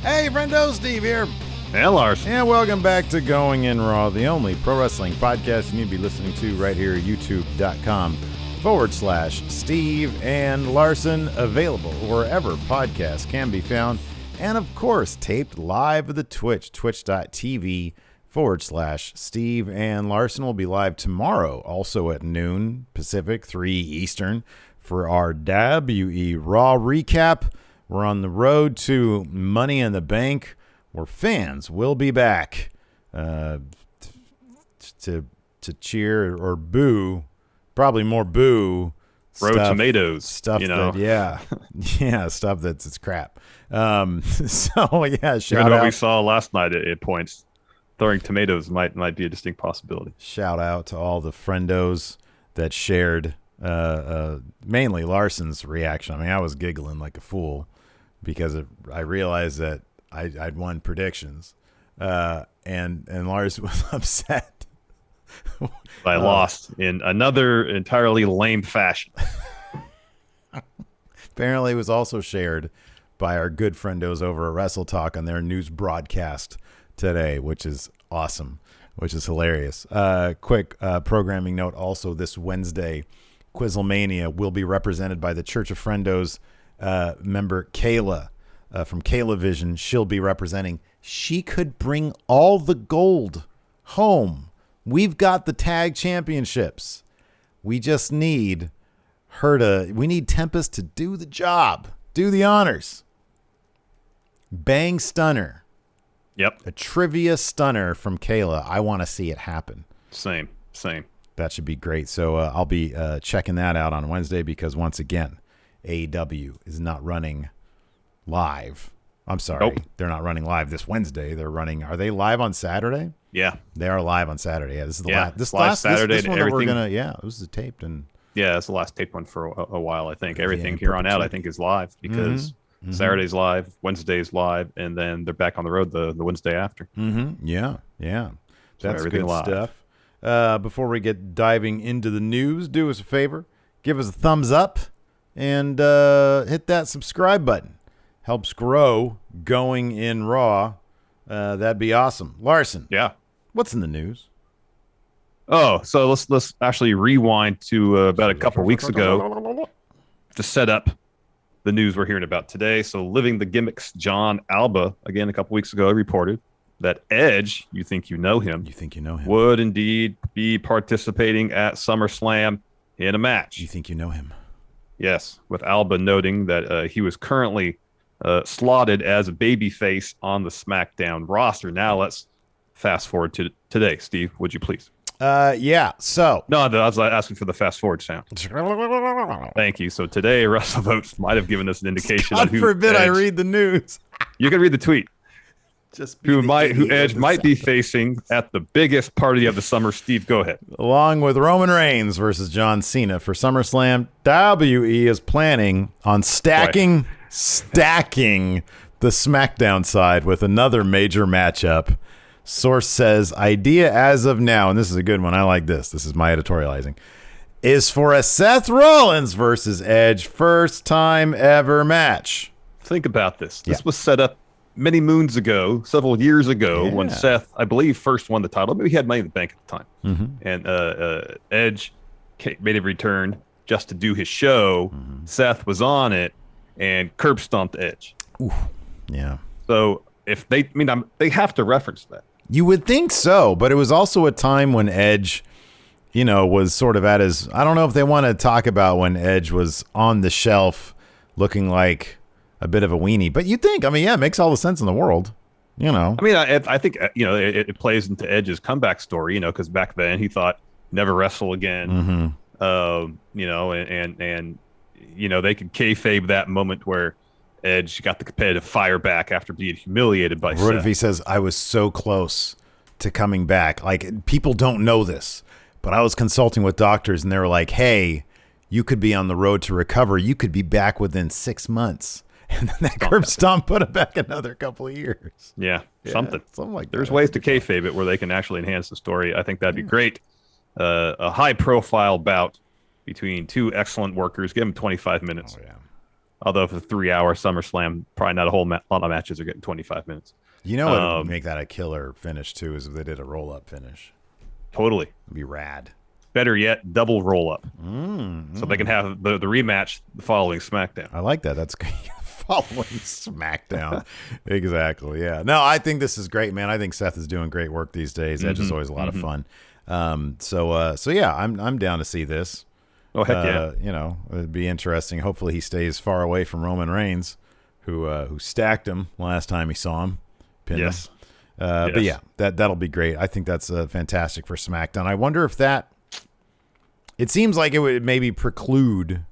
Hey, friendo, Steve here. And Larson. And welcome back to Going In Raw, the only pro wrestling podcast you need to be listening to right here at youtube.com/Steve and Larson, available wherever podcasts can be found. And of course, taped live at the twitch.tv/Steve and Larson. Will be live tomorrow, also at noon Pacific, 3 Eastern, for our WWE Raw recap. We're on the road to Money in the Bank, where fans will be back to cheer or boo, probably more boo. Road tomatoes, stuff, you know. Stuff that's crap. So yeah, shout Even out. what we saw last night at points, throwing tomatoes might be a distinct possibility. Shout out to all the friendos that shared mainly Larson's reaction. I mean, I was giggling like a fool because I realized that I'd won predictions, and Lars was upset. I lost in another entirely lame fashion. Apparently, it was also shared by our good friendos over at Wrestle Talk on their news broadcast today, which is awesome, which is hilarious. Quick programming note: also this Wednesday, Quizzlemania will be represented by the Church of Friendos member Kayla. From Kayla Vision, she'll be representing. She could bring all the gold home. We've got the tag championships. We just need we need Tempest to do the job, do the honors. Bang stunner. Yep. A trivia stunner from Kayla. I want to see it happen. Same. That should be great. So I'll be checking that out on Wednesday because once again, AEW is not running live. I'm sorry. Nope. They're not running live this Wednesday. Are they live on Saturday? Yeah. They are live on Saturday. Yeah, this is the last Saturday. This one that we're gonna. Yeah, this is taped and. Yeah, it's the last taped one for a while. I think everything here on out, I think, is live because Saturday's live, Wednesday's live, and then they're back on the road the Wednesday after. Yeah. So That's everything good live. stuff. Before we get diving into the news, do us a favor, give us a thumbs up, and hit that subscribe button. Helps grow Going In Raw. That'd be awesome. Larson. Yeah. What's in the news? Oh, so let's actually rewind to about a couple weeks ago to set up the news we're hearing about today. So Living the Gimmicks, John Alba, again, a couple weeks ago, reported that Edge, you think you know him, would indeed be participating at SummerSlam in a match. You think you know him? Yes, with Alba noting that he was currently slotted as a babyface on the SmackDown roster. Now let's fast forward to today. Steve, would you please? Yeah. So no, I was asking for the fast forward sound. Thank you. So today, WrestleVotes might have given us an indication God on who forbid Edge, I read the news. You can read the tweet. Just who Edge might be facing at the biggest party of the summer. Steve, go ahead. Along with Roman Reigns versus John Cena for SummerSlam, WWE is planning on stacking the SmackDown side with another major matchup. Source says, idea as of now, and this is a good one, I like this, this is my editorializing, is for a Seth Rollins versus Edge first time ever match. Think about this. This was set up many moons ago, several years ago, when Seth, I believe, first won the title. Maybe he had Money in the Bank at the time. And Edge made a return just to do his show. Seth was on it and curb stomped Edge. Ooh, yeah. So if they have to reference that. You would think so, but it was also a time when Edge, was sort of at his, I don't know if they want to talk about when Edge was on the shelf looking like a bit of a weenie, but you think, it makes all the sense in the world, I think, it plays into Edge's comeback story, because back then he thought never wrestle again, and they could kayfabe that moment where Edge got the competitive fire back after being humiliated by Seth. What if he says, I was so close to coming back? Like, people don't know this, but I was consulting with doctors and they were like, hey, you could be on the road to recover. You could be back within 6 months. And then that curb stomp put him back another couple of years. Yeah, something like that. There's that. ways to kayfabe it where they can actually enhance the story. I think that'd be great. A high-profile bout between two excellent workers. Give them 25 minutes. Oh, yeah. Although for 3-hour SummerSlam, probably not a lot of matches are getting 25 minutes. You know what would make that a killer finish too is if they did a roll-up finish. Totally. It'd be rad. Better yet, double roll-up. So they can have the rematch the following SmackDown. I like that. That's following SmackDown. Exactly. Yeah. No, I think this is great, man. I think Seth is doing great work these days. Edge is always a lot of fun. So yeah, I'm down to see this. Oh, heck yeah. You know, it'd be interesting. Hopefully he stays far away from Roman Reigns, who stacked him last time he saw him. Pinned him. But yeah, that'll be great. I think that's fantastic for SmackDown. I wonder if that. It seems like it would maybe preclude.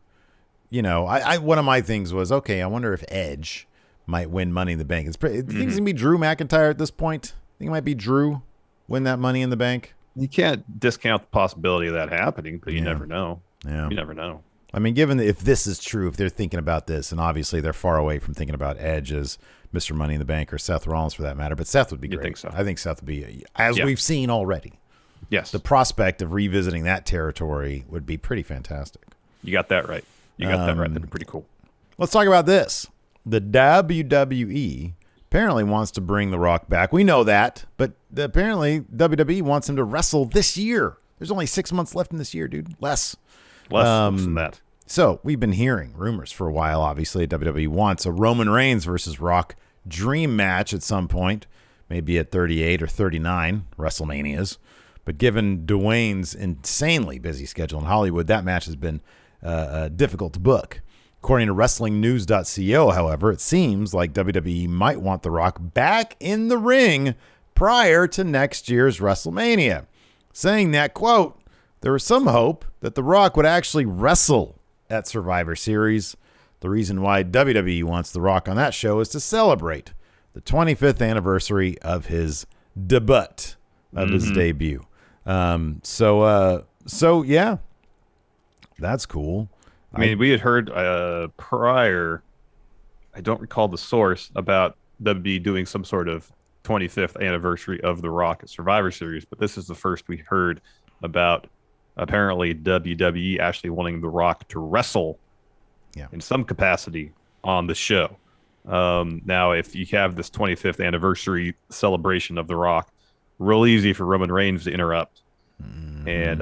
You know, I one of my things was okay. I wonder if Edge might win Money in the Bank. Do you think it's gonna be Drew McIntyre at this point? I think it might be Drew win that Money in the Bank. You can't discount the possibility of that happening, but you never know. Yeah, you never know. I mean, given if this is true, if they're thinking about this, and obviously they're far away from thinking about Edge as Mr. Money in the Bank or Seth Rollins for that matter, but Seth would be great. Think so? I think Seth would be, as we've seen already. Yes. The prospect of revisiting that territory would be pretty fantastic. You got that right. That'd be pretty cool. Let's talk about this. The WWE apparently wants to bring The Rock back. We know that, but apparently WWE wants him to wrestle this year. There's only 6 months left in this year, dude. Less than that. So we've been hearing rumors for a while. Obviously, WWE wants a Roman Reigns versus Rock dream match at some point, maybe at 38 or 39 WrestleManias. But given Dwayne's insanely busy schedule in Hollywood, that match has been difficult to book. According to WrestlingNews.co, however, it seems like WWE might want The Rock back in the ring prior to next year's WrestleMania. Saying that, quote, there was some hope that The Rock would actually wrestle at Survivor Series. The reason why WWE wants The Rock on that show is to celebrate the 25th anniversary of his debut, of his debut. So yeah, that's cool. I mean, we had heard prior, I don't recall the source, about WWE doing some sort of 25th anniversary of The Rock at Survivor Series, but this is the first we heard about apparently WWE actually wanting The Rock to wrestle in some capacity on the show. Now, if you have this 25th anniversary celebration of The Rock, real easy for Roman Reigns to interrupt and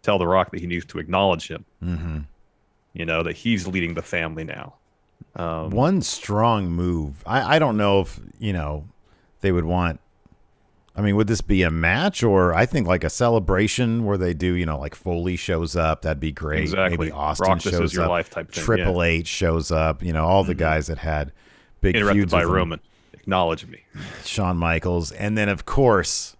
tell The Rock that he needs to acknowledge him. That he's leading the family now. One strong move. I don't know if they would want. I mean, would this be a match or I think like a celebration where they do like Foley shows up? That'd be great. Exactly. Maybe Austin Rock, shows this is your up. life type thing. Triple H shows up. All the guys that had big interrupted feuds by with Roman. Acknowledge me. Shawn Michaels, and then of course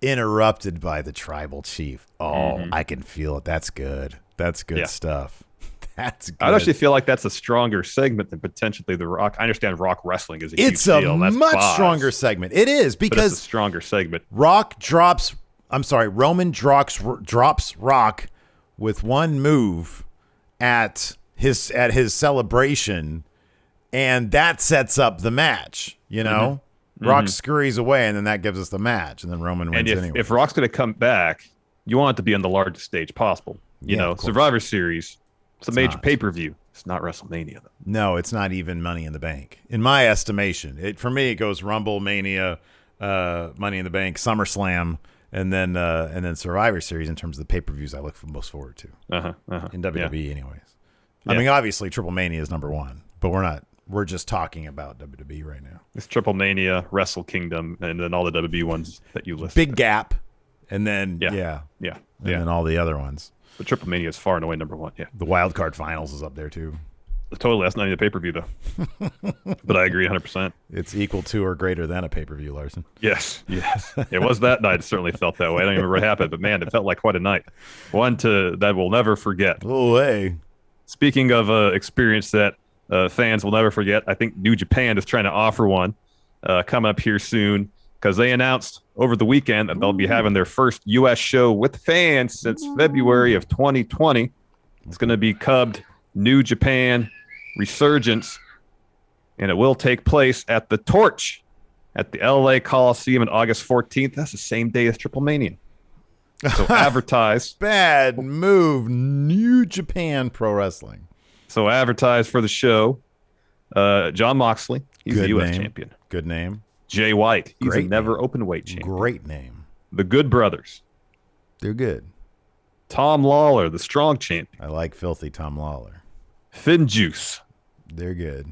interrupted by the Tribal Chief. Oh, I can feel it. That's good. That's good stuff. That's good. I actually feel like that's a stronger segment than potentially The Rock. I understand Rock wrestling is a huge deal. It's a much stronger segment. It is because it's a stronger segment. Roman drops Rock with one move at his celebration, and that sets up the match. Rock scurries away, and then that gives us the match, and then Roman wins anyway. If Rock's going to come back, you want it to be on the largest stage possible. Survivor Series. It's a major pay-per-view. It's not WrestleMania, though. No, it's not even Money in the Bank. In my estimation, for me, it goes Rumble, Mania, Money in the Bank, SummerSlam, and then Survivor Series in terms of the pay-per-views I look most forward to. In WWE, anyways. I mean, obviously, Triple Mania is number one, but we're not. We're just talking about WWE right now. It's Triple Mania, Wrestle Kingdom, and then all the WWE ones that you listed. Big gap, and then and then all the other ones. But Triple Mania is far and away number one. Yeah, the Wild Card Finals is up there too. Totally, that's not even a pay-per-view though. But I agree 100%. It's equal to or greater than a pay-per-view, Larson. Yes. It was that night. It certainly felt that way. I don't even remember what happened, but man, it felt like quite a night. One that we'll never forget. Oh, hey. Speaking of experience that fans will never forget, I think New Japan is trying to offer one coming up here soon because they announced over the weekend that they'll be having their first U.S. show with fans since February of 2020. It's going to be dubbed New Japan Resurgence, and it will take place at the Torch at the LA Coliseum on August 14th. That's the same day as Triple Mania. So advertise. Bad move, New Japan Pro Wrestling. So advertised for the show, John Moxley. He's Good the U.S. name. champion. Good name. Jay White. He's Great a never name. open weight champion. Great name. The Good Brothers. They're good. Tom Lawler, the strong champion. I like filthy Tom Lawler. Finn Juice. They're good.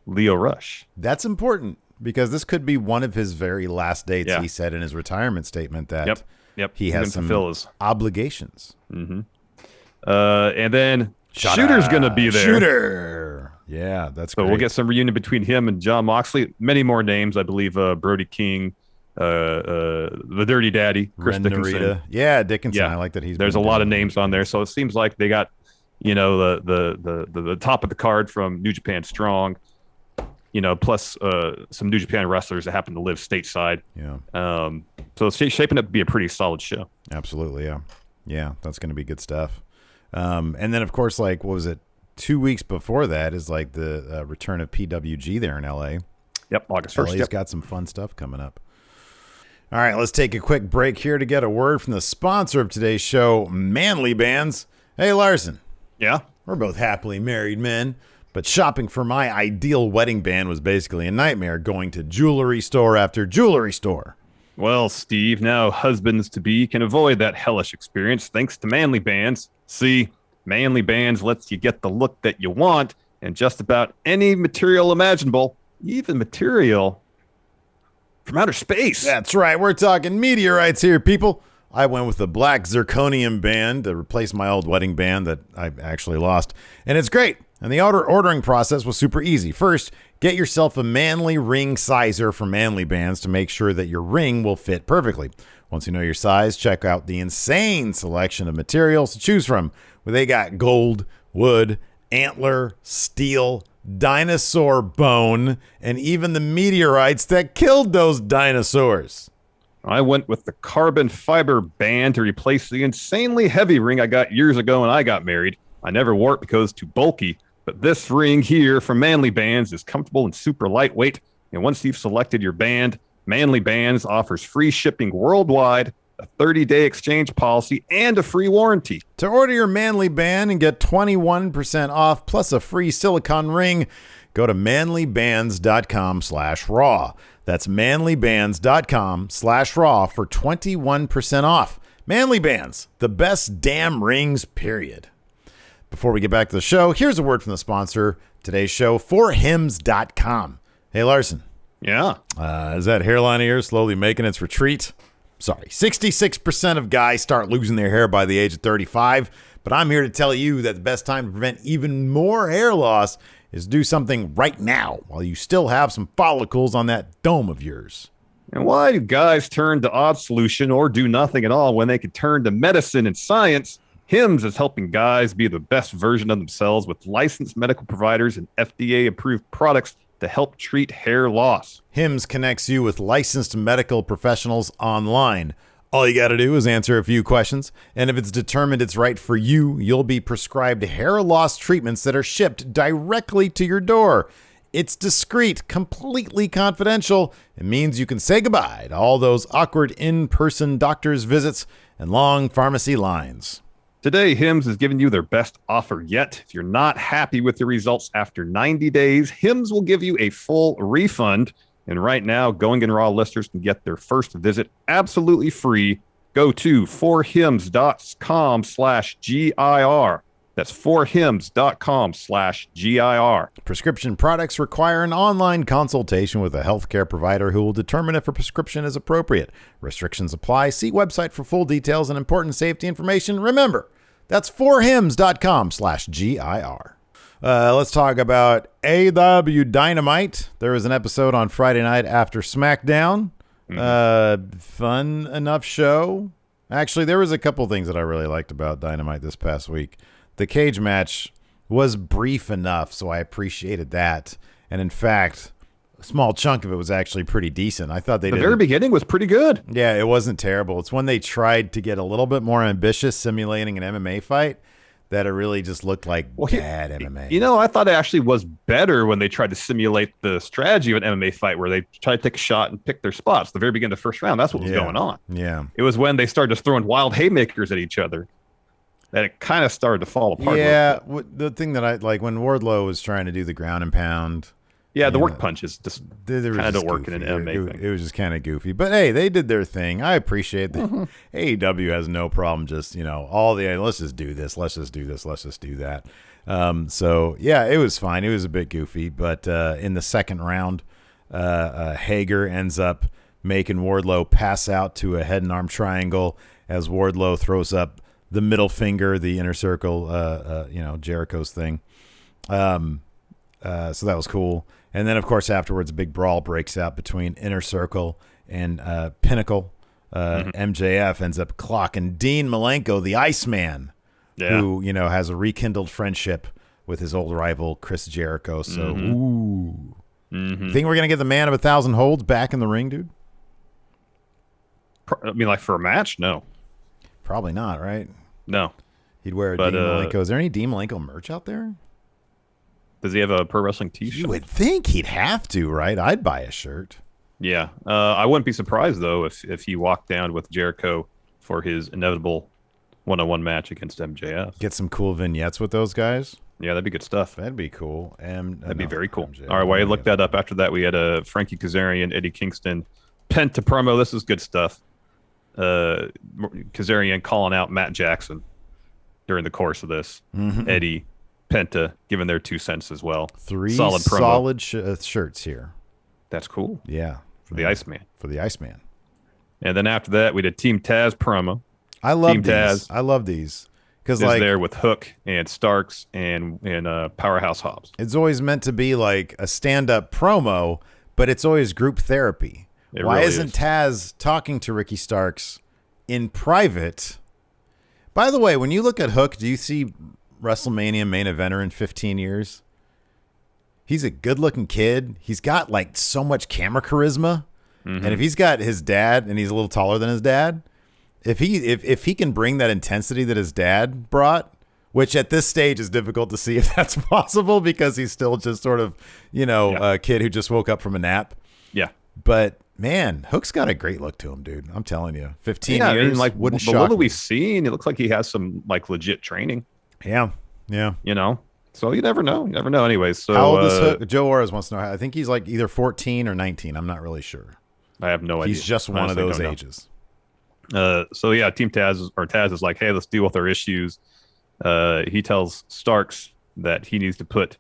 Leo Rush. That's important because this could be one of his very last dates. Yeah. He said in his retirement statement that Yep. he has some obligations. Mm-hmm. And then Shooter's going to be there. Shooter. Yeah, that's So great. we'll get some reunion between him and John Moxley. Many more names, I believe. Brody King, the Dirty Daddy, Chris Ren Dickinson. Narita. Yeah, Dickinson. Yeah. I like that he's. There's a been lot doing of names on there, so it seems like they got, the top of the card from New Japan Strong, plus some New Japan wrestlers that happen to live stateside. Yeah. So it's shaping up to be a pretty solid show. Absolutely. Yeah. Yeah, that's going to be good stuff. And then of course, like, what was it? 2 weeks before that is like the return of PWG there in LA. Yep, August 1st. LA's got some fun stuff coming up. All right, let's take a quick break here to get a word from the sponsor of today's show, Manly Bands. Hey, Larson. Yeah. We're both happily married men, but shopping for my ideal wedding band was basically a nightmare, going to jewelry store after jewelry store. Well, Steve, now husbands-to-be can avoid that hellish experience thanks to Manly Bands. See, Manly Bands lets you get the look that you want in just about any material imaginable, even material from outer space. That's right. We're talking meteorites here, people. I went with the black zirconium band to replace my old wedding band that I actually lost. And it's great. And the ordering process was super easy. First, get yourself a manly ring sizer from Manly Bands to make sure that your ring will fit perfectly. Once you know your size, check out the insane selection of materials to choose from, where they got gold, wood, antler, steel, dinosaur bone, and even the meteorites that killed those dinosaurs. I went with the carbon fiber band to replace the insanely heavy ring I got years ago when I got married. I never wore it because it's too bulky, but this ring here from Manly Bands is comfortable and super lightweight. And once you've selected your band, Manly Bands offers free shipping worldwide, a 30-day exchange policy, and a free warranty. To order your Manly Band and get 21% off plus a free silicone ring, go to manlybands.com/raw. That's manlybands.com/raw for 21% off. Manly Bands, the best damn rings, period. Before we get back to the show, here's a word from the sponsor. Today's show, forhims.com. Hey, Larson. Yeah. Is that hairline of yours slowly making its retreat? Sorry, 66% of guys start losing their hair by the age of 35, but I'm here to tell you that the best time to prevent even more hair loss is do something right now while you still have some follicles on that dome of yours. And why do guys turn to odd solution or do nothing at all when they could turn to medicine and science? Hims is helping guys be the best version of themselves with licensed medical providers and FDA-approved products to help treat hair loss. Hims connects you with licensed medical professionals online. All you got to do is answer a few questions, and if it's determined it's right for you, you'll be prescribed hair loss treatments that are shipped directly to your door. It's discreet, completely confidential. It means you can say goodbye to all those awkward in-person doctor's visits and long pharmacy lines. Today, Hims is giving you their best offer yet. If you're not happy with the results after 90 days, Hims will give you a full refund. And right now, Going in Raw listeners can get their first visit absolutely free. Go to forhims.com/GIR. That's forhims.com/GIR. Prescription products require an online consultation with a healthcare provider who will determine if a prescription is appropriate. Restrictions apply. See website for full details and important safety information. Remember, that's forhims.com/GIR. Let's talk about AEW Dynamite. There was an episode on Friday night after SmackDown. Fun enough show. Actually, there was a couple things that I really liked about Dynamite this past week. The cage match was brief enough, so I appreciated that. And in fact, a small chunk of it was actually pretty decent. I thought the very beginning was pretty good. Yeah, it wasn't terrible. It's when they tried to get a little bit more ambitious, simulating an MMA fight, that it really just looked like bad MMA. You know, I thought it actually was better when they tried to simulate the strategy of an MMA fight where they try to take a shot and pick their spots. The very beginning of the first round, that's what was going on. Yeah. It was when they started just throwing wild haymakers at each other. that it kind of started to fall apart. Yeah, the thing that I like when Wardlow was trying to do the ground and pound. Yeah, the work punches just They were kind of just don't work in an MMA thing. It was just kind of goofy. But hey, they did their thing. I appreciate that. AEW has no problem just, let's just do this. Let's just do this. Let's just do that. So, yeah, it was fine. It was a bit goofy. But in the second round, Hager ends up making Wardlow pass out to a head and arm triangle as Wardlow throws up the middle finger, the inner circle, Jericho's thing. So that was cool. And then, of course, afterwards, a big brawl breaks out between Inner Circle and Pinnacle. MJF ends up clocking Dean Malenko, the Iceman, who, has a rekindled friendship with his old rival, Chris Jericho. So, You think we're going to get the man of 1,000 holds back in the ring, dude? I mean, like for a match? No. Probably not, right? No. He'd wear a Dean Malenko. Is there any Dean Malenko merch out there? Does he have a pro wrestling t-shirt? You would think he'd have to, right? I'd buy a shirt. Yeah. I wouldn't be surprised, though, if he walked down with Jericho for his inevitable one-on-one match against MJF. Get some cool vignettes with those guys. Yeah, that'd be good stuff. That'd be cool. That'd be very cool. MJF. All right, while you look that up, after that, we had Frankie Kazarian, Eddie Kingston, Penta promo. This is good stuff. Kazarian calling out Matt Jackson during the course of this. Eddie, Penta giving their 2 cents as well. 3 solid shirts here. That's cool. Yeah. For the Iceman. For the Iceman. And then after that, we did Team Taz promo. I love these. Taz I love these. Because there with Hook and Starks and Powerhouse Hobbs. It's always meant to be like a stand-up promo, but it's always group therapy. Why really isn't Taz talking to Ricky Starks in private? By the way, when you look at Hook, do you see WrestleMania main eventer in 15 years? He's a good-looking kid. He's got like so much camera charisma. And if he's got his dad and he's a little taller than his dad, if he can bring that intensity that his dad brought, which at this stage is difficult to see if that's possible because he's still just sort of, a kid who just woke up from a nap. Yeah. But man, Hook's got a great look to him, dude. I'm telling you, 15 years, I mean, like wouldn't shock. What have we seen? It looks like he has some like legit training. Yeah. So you never know. You never know. Anyways, so how old is Hook? Joe Ores wants to know. I think he's like either 14 or 19. I'm not really sure. I have no idea. He's just one of those ages. So yeah, Team Taz is like, hey, let's deal with our issues. He tells Starks that he needs to put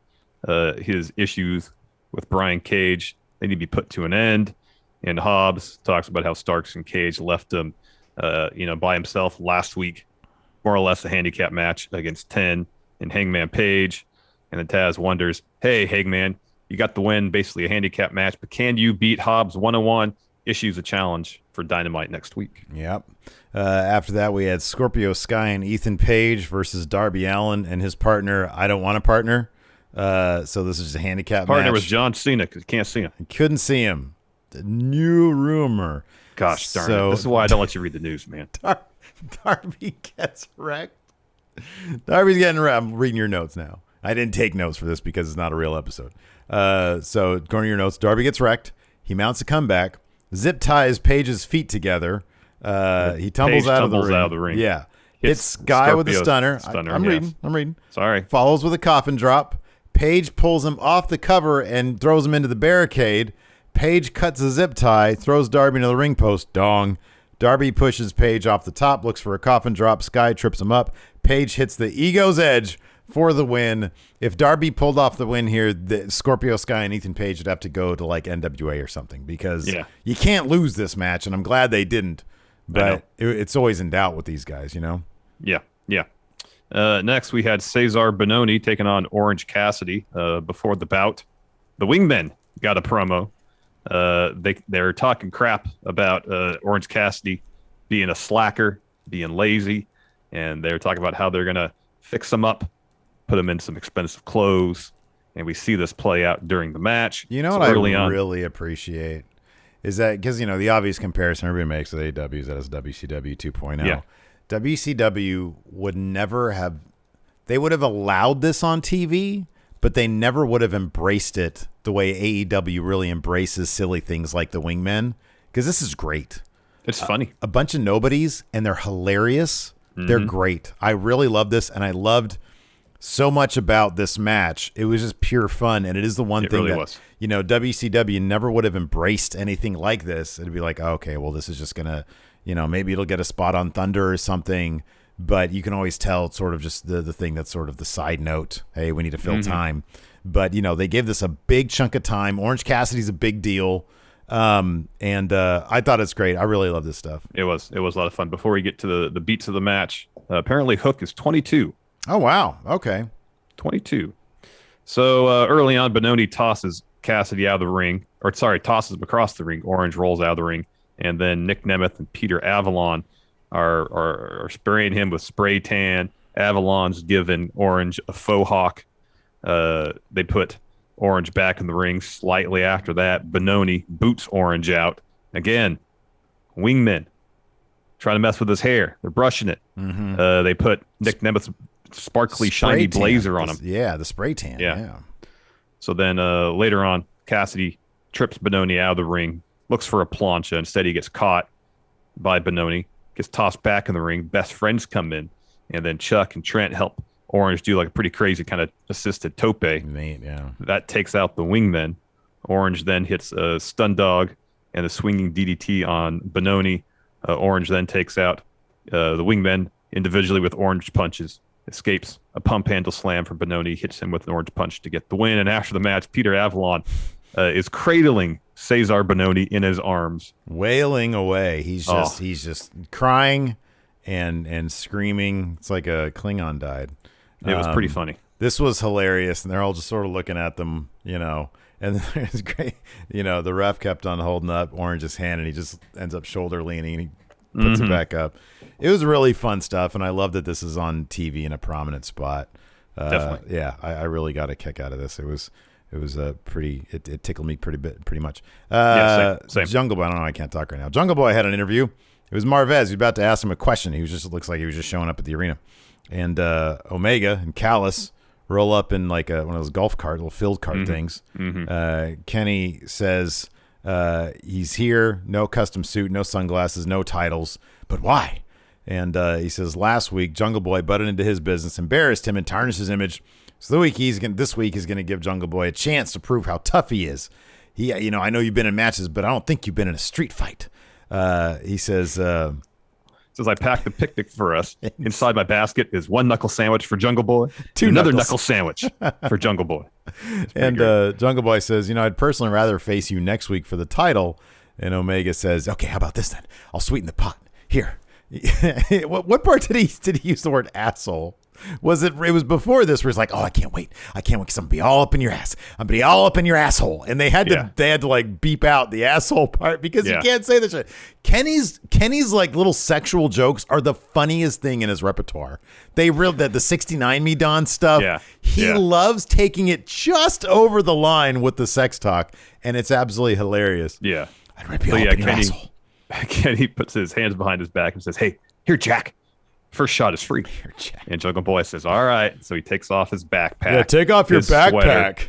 his issues with Brian Cage. They need to be put to an end. And Hobbs talks about how Starks and Cage left him, by himself last week, more or less a handicap match against 10 and Hangman Page. And then Taz wonders, hey, Hangman, you got the win, basically a handicap match, but can you beat Hobbs 1-on-1? Issues a challenge for Dynamite next week. Yep. After that, we had Scorpio Sky and Ethan Page versus Darby Allin and his partner, I Don't Want a Partner. So this is just a handicap partner match. Partner was John Cena because you can't see him. Couldn't see him. The new rumor. Gosh darn it. This is why I don't let you read the news, man. Darby gets wrecked. Darby's getting wrecked. I'm reading your notes now. I didn't take notes for this because it's not a real episode. So according to your notes, Darby gets wrecked. He mounts a comeback. Zip ties Page's feet together. He tumbles out of the ring. Yeah. Hits Sky with a stunner. I'm reading. Sorry. Follows with a coffin drop. Page pulls him off the cover and throws him into the barricade. Page cuts a zip tie, throws Darby into the ring post. Dong. Darby pushes Page off the top, looks for a coffin drop. Sky trips him up. Page hits the Ego's Edge for the win. If Darby pulled off the win here, the Scorpio Sky and Ethan Page would have to go to like NWA or something because you can't lose this match, and I'm glad they didn't. But it's always in doubt with these guys, Yeah. Next, we had Cesar Bononi taking on Orange Cassidy before the bout. The Wingmen got a promo. They're talking crap about Orange Cassidy being a slacker, being lazy, and they're talking about how they're going to fix him up, put him in some expensive clothes, and we see this play out during the match. You know what I really appreciate is that because, the obvious comparison everybody makes with AEW is that it's WCW 2.0. Yeah. WCW would never have – they would have allowed this on TV, but they never would have embraced it the way AEW really embraces silly things like the Wingmen because this is great. It's funny. A bunch of nobodies, and they're hilarious. They're great. I really love this, and I loved so much about this match. It was just pure fun, and it is the one thing really that was. WCW never would have embraced anything like this. It'd be like, okay, well, this is just gonna, maybe it'll get a spot on Thunder or something, but you can always tell it's sort of just the thing that's sort of the side note. Hey, we need to fill time, but they gave this a big chunk of time. Orange Cassidy's a big deal. And I thought it's great. I really love this stuff. It was a lot of fun. Before we get to the beats of the match, apparently Hook is 22. Oh, wow. Okay. 22. So early on, Benoni tosses Cassidy out of the ring, tosses him across the ring. Orange rolls out of the ring, and then Nick Nemeth and Peter Avalon are spraying him with spray tan. Avalon's giving Orange a faux hawk. They put Orange back in the ring slightly after that. Benoni boots Orange out. Again, wingmen trying to mess with his hair. They're brushing it. They put Nick Nemeth's sparkly, shiny blazer on him. Yeah, the spray tan. Yeah. So then later on, Cassidy trips Benoni out of the ring, looks for a plancha. Instead, he gets caught by Benoni, gets tossed back in the ring. Best friends come in, and then Chuck and Trent help Orange do like a pretty crazy kind of assisted tope. Neat, yeah. That takes out the wingmen. Orange then hits a stun dog and a swinging DDT on Benoni. Orange then takes out the wingmen individually with orange punches. Escapes a pump handle slam from Benoni, hits him with an orange punch to get the win. And after the match, Peter Avalon is cradling Cesar Benoni in his arms, wailing away. He's just crying and screaming. It's like a Klingon died. It was pretty funny. This was hilarious, and they're all just sort of looking at them, and it's great. The ref kept on holding up Orange's hand, and he just ends up shoulder leaning, and he puts it back up. It was really fun stuff, and I love that this is on TV in a prominent spot. Definitely. Yeah, I really got a kick out of this. It was it tickled me pretty much. Same. Jungle Boy, I don't know, I can't talk right now. Jungle Boy had an interview. It was Marvez. He was about to ask him a question. Looks like he was just showing up at the arena. And Omega and Callis roll up in like one of those golf cart, little field cart things. Kenny says he's here, no custom suit, no sunglasses, no titles, but why? And he says last week Jungle Boy butted into his business, embarrassed him, and tarnished his image. So this week he's going to give Jungle Boy a chance to prove how tough he is. I know you've been in matches, but I don't think you've been in a street fight. He says. Says I packed the picnic for us. Inside my basket is one knuckle sandwich for Jungle Boy, another knuckle sandwich for Jungle Boy. And Jungle Boy says, I'd personally rather face you next week for the title. And Omega says, okay, how about this then? I'll sweeten the pot. Here. What part did he use the word asshole? It was before this where he's like, oh, I can't wait because I'm gonna be all up in your ass. I'm gonna be all up in your asshole. And they had to like beep out the asshole part because you can't say this shit. Kenny's like little sexual jokes are the funniest thing in his repertoire. The 69 Me Don stuff. Yeah. He loves taking it just over the line with the sex talk, and it's absolutely hilarious. Yeah. I'd rip you all up in your asshole. Kenny puts his hands behind his back and says, hey, here, Jack. First shot is free. And Jungle Boy says, all right. So he takes off his backpack. Yeah, take off your backpack.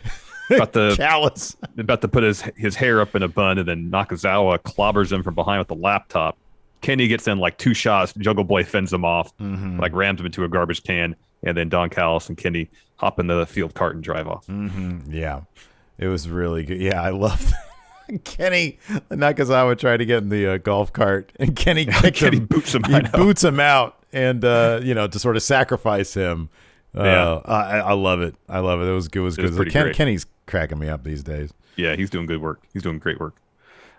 Callous. About to put his hair up in a bun, and then Nakazawa clobbers him from behind with the laptop. Kenny gets in like 2 shots. Jungle Boy fends him off, like rams him into a garbage can. And then Don Callis and Kenny hop in the field cart and drive off. Yeah, it was really good. Yeah, I love that. Kenny Nakazawa tried to get in the golf cart, and Kenny boots him. Boots him out. And to sort of sacrifice him, I love it. I love it. It was good. Kenny's cracking me up these days. Yeah, he's doing good work. He's doing great work.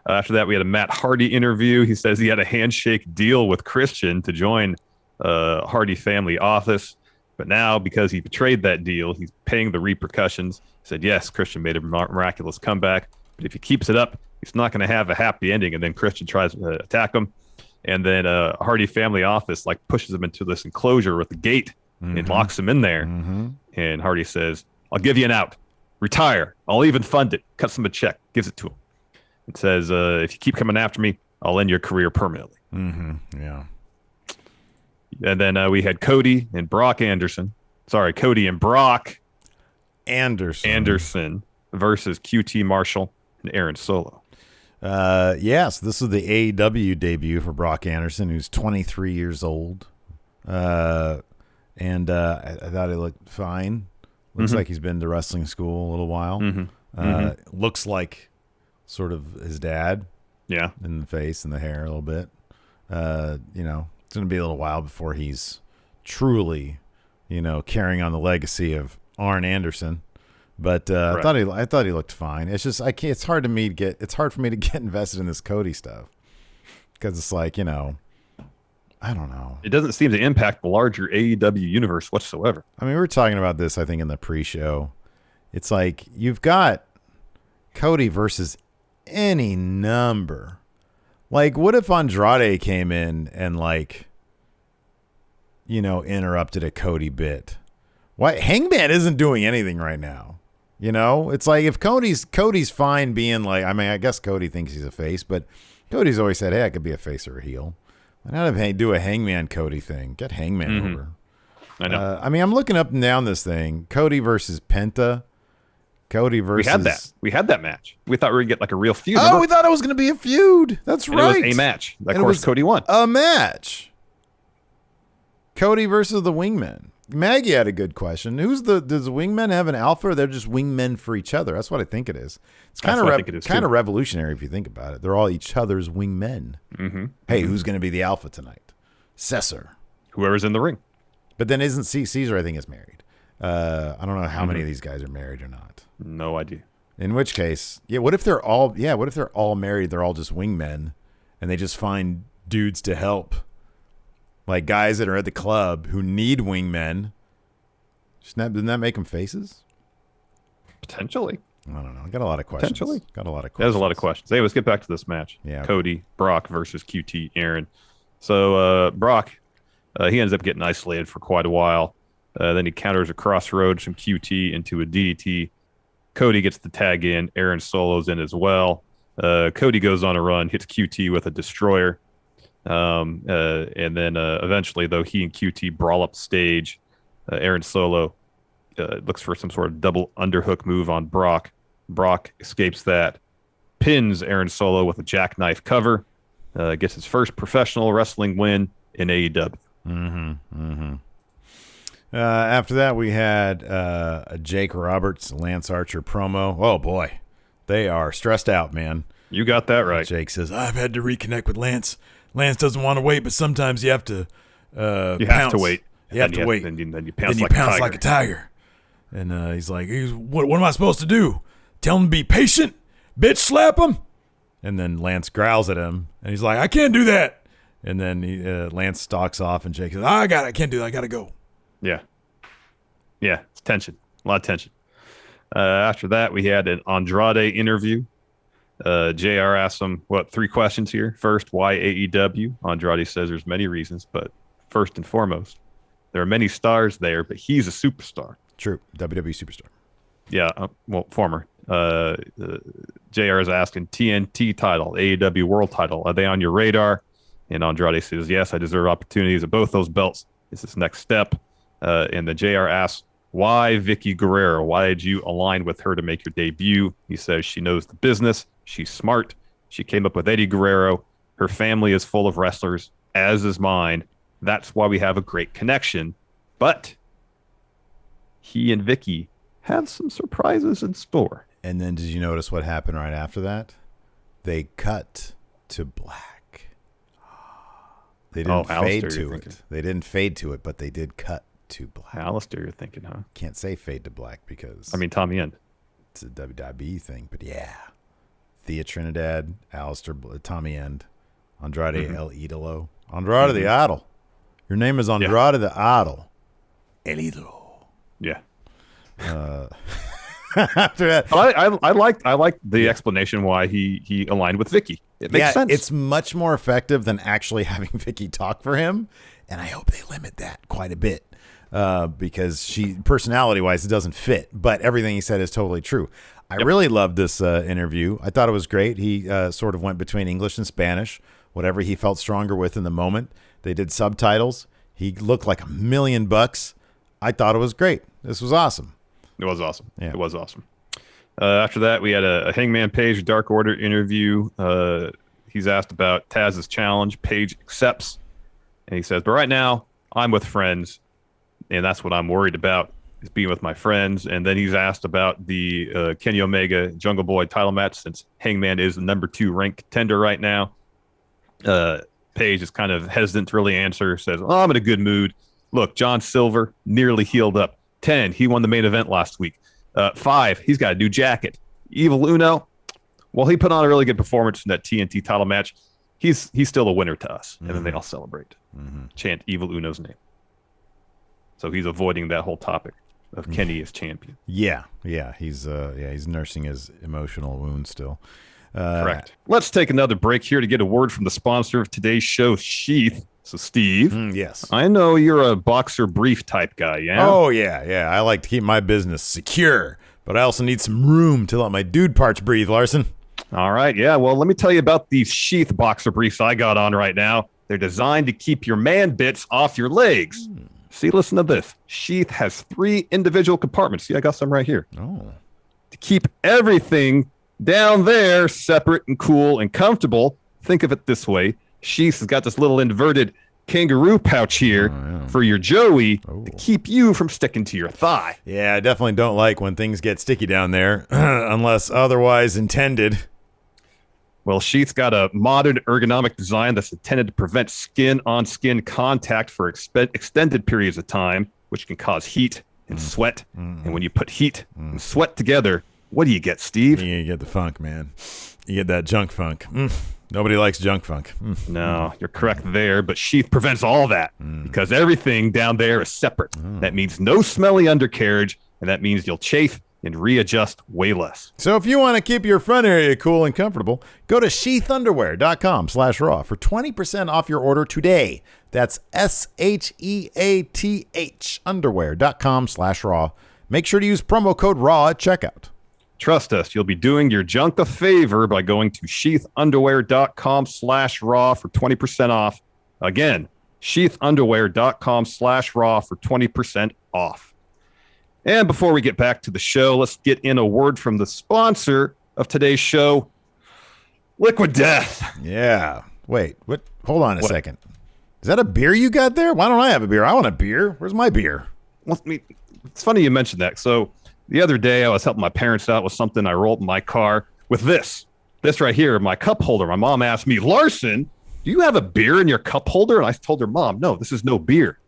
After that, we had a Matt Hardy interview. He says he had a handshake deal with Christian to join Hardy family office, but now because he betrayed that deal, he's paying the repercussions. He said, yes, Christian made a miraculous comeback, but if he keeps it up, he's not going to have a happy ending. And then Christian tries to attack him. And then Hardy family office like pushes him into this enclosure with the gate and locks him in there. And Hardy says, I'll give you an out. Retire. I'll even fund it. Cuts him a check. Gives it to him. It says, if you keep coming after me, I'll end your career permanently. Yeah. And then we had Cody and Brock Anderson. Sorry, Cody and Brock Anderson versus QT Marshall and Aaron Solo. Yes, this is the AEW debut for Brock Anderson, who's 23 years old. And I thought he looked fine. Looks like he's been to wrestling school a little while. Looks like sort of his dad. Yeah. In the face and the hair a little bit. You know, it's going to be a little while before he's truly, you know, carrying on the legacy of Arn Anderson. But I thought he looked fine. It's just it's hard for me to get invested in this Cody stuff because it's like, you know, I don't know. It doesn't seem to impact the larger AEW universe whatsoever. I mean, we were talking about this, I think, in the pre-show. It's like you've got Cody versus any number. Like, what if Andrade came in and, like, you know, interrupted a Cody bit? Why Hangman isn't doing anything right now? You know, it's like if Cody's fine being like, I mean, I guess Cody thinks he's a face, but Cody's always said, hey, I could be a face or a heel. Why not do a Hangman Cody thing? Get Hangman over. I know. I mean, I'm looking up and down this thing. Cody versus Penta. Cody versus... We had that match. We thought we were going to get like a real feud. Oh, we thought it was going to be a feud. That's right. It was a match. Of course, Cody won. A match. Cody versus the Wingmen. Maggie had a good question. Does the Wingmen have an alpha, or they're just wingmen for each other? That's what I think it is. It's kind of revolutionary if you think about it. They're all each other's wingmen. Hey, who's going to be the alpha tonight? Cesar. Whoever's in the ring. But then isn't Caesar, I think, is married. I don't know how many of these guys are married or not. No idea. In which case, what if they're all married, they're all just wingmen, and they just find dudes to help? Like guys that are at the club who need wingmen. Doesn't that make them faces? Potentially. I don't know. I got a lot of questions. Potentially. Got a lot of questions. There's a lot of questions. Hey, let's get back to this match. Yeah. Cody, Brock versus QT Aaron. So Brock, he ends up getting isolated for quite a while. Then he counters a crossroads from QT into a DDT. Cody gets the tag in. Aaron Solo's in as well. Cody goes on a run, hits QT with a destroyer. And then eventually, though, he and QT brawl up stage. Aaron Solo looks for some sort of double underhook move on Brock. Brock escapes that, pins Aaron Solo with a jackknife cover, gets his first professional wrestling win in AEW. After that, we had a Jake Roberts, Lance Archer promo. Oh, boy. They are stressed out, man. You got that right. Jake says, I've had to reconnect with Lance. Lance doesn't want to wait, but sometimes you have to you have to wait. You have to wait. Then you pounce, like, a tiger. And he's like, what am I supposed to do? Tell him to be patient? Bitch, slap him? And then Lance growls at him, and he's like, I can't do that. And then Lance stalks off, and Jake says, I can't do that. I got to go. Yeah. Yeah, it's tension. A lot of tension. After that, we had an Andrade interview. JR asked him, 3 questions here. First, why AEW? Andrade says there's many reasons, but first and foremost, there are many stars there, but he's a superstar. True. WWE superstar. Yeah, former. JR is asking, TNT title, AEW world title, are they on your radar? And Andrade says, yes, I deserve opportunities at both those belts. It's this next step. And then JR asks, why Vicky Guerrero? Why did you align with her to make your debut? He says she knows the business. She's smart. She came up with Eddie Guerrero. Her family is full of wrestlers, as is mine. That's why we have a great connection. But he and Vicky have some surprises in store. And then did you notice what happened right after that? They cut to black. They didn't fade to it. They didn't fade to it, but they did cut to black. Alistair, you're thinking, huh? Can't say fade to black because... Tommy End. It's a WWE thing, but yeah. Thea Trinidad, Alistair, Tommy End, Andrade El Idolo. Andrade the Idol. Your name is Andrade the Idol. El Idolo. Yeah. After that... I like the explanation why he aligned with Vicky. It makes sense. It's much more effective than actually having Vicky talk for him, and I hope they limit that quite a bit. Because she, personality-wise, it doesn't fit. But everything he said is totally true. I really loved this interview. I thought it was great. He sort of went between English and Spanish, whatever he felt stronger with in the moment. They did subtitles. He looked like $1 million. I thought it was great. This was awesome. It was awesome. Yeah. It was awesome. After that, we had a Hangman Page Dark Order interview. He's asked about Taz's challenge. Page accepts. And he says, but right now, I'm with friends, and that's what I'm worried about, is being with my friends. And then he's asked about the Kenny Omega Jungle Boy title match, since Hangman is the number 2 ranked contender right now. Paige is kind of hesitant to really answer, says, oh, I'm in a good mood. Look, John Silver nearly healed up. 10, he won the main event last week. 5, he's got a new jacket. Evil Uno, well, he put on a really good performance in that TNT title match. He's still a winner to us. And then they all celebrate. Chant Evil Uno's name. So he's avoiding that whole topic of Kenny as champion. Yeah. He's nursing his emotional wounds still. Correct. Let's take another break here to get a word from the sponsor of today's show, Sheath. So, Steve. Yes. I know you're a boxer brief type guy, yeah? Oh, yeah. I like to keep my business secure, but I also need some room to let my dude parts breathe, Larson. All right, yeah. Well, let me tell you about these Sheath boxer briefs I got on right now. They're designed to keep your man bits off your legs. See, listen to this. Sheath has 3 individual compartments. See, I got some right here. Oh. To keep everything down there separate and cool and comfortable, think of it this way. Sheath has got this little inverted kangaroo pouch here for your Joey to keep you from sticking to your thigh. Yeah, I definitely don't like when things get sticky down there, unless otherwise intended. Well, Sheath's got a modern ergonomic design that's intended to prevent skin-on-skin contact for extended periods of time, which can cause heat and sweat. And when you put heat and sweat together, what do you get, Steve? You get the funk, man. You get that junk funk. Nobody likes junk funk. No, you're correct there, but Sheath prevents all that because everything down there is separate. That means no smelly undercarriage, and that means you'll chafe and readjust way less. So if you want to keep your front area cool and comfortable, go to sheathunderwear.com/raw for 20% off your order today. That's SHEATH underwear.com/raw. Make sure to use promo code RAW at checkout. Trust us, you'll be doing your junk a favor by going to sheathunderwear.com/raw for 20% off. Again, sheathunderwear.com/raw for 20% off. And before we get back to the show, let's get in a word from the sponsor of today's show, Liquid Death. Yeah. Wait, what? Hold on a second. Is that a beer you got there? Why don't I have a beer? I want a beer. Where's my beer? Well, it's funny you mentioned that. So the other day I was helping my parents out with something. I rolled in my car with this right here, my cup holder. My mom asked me, Larson, do you have a beer in your cup holder? And I told her, Mom, no, this is no beer.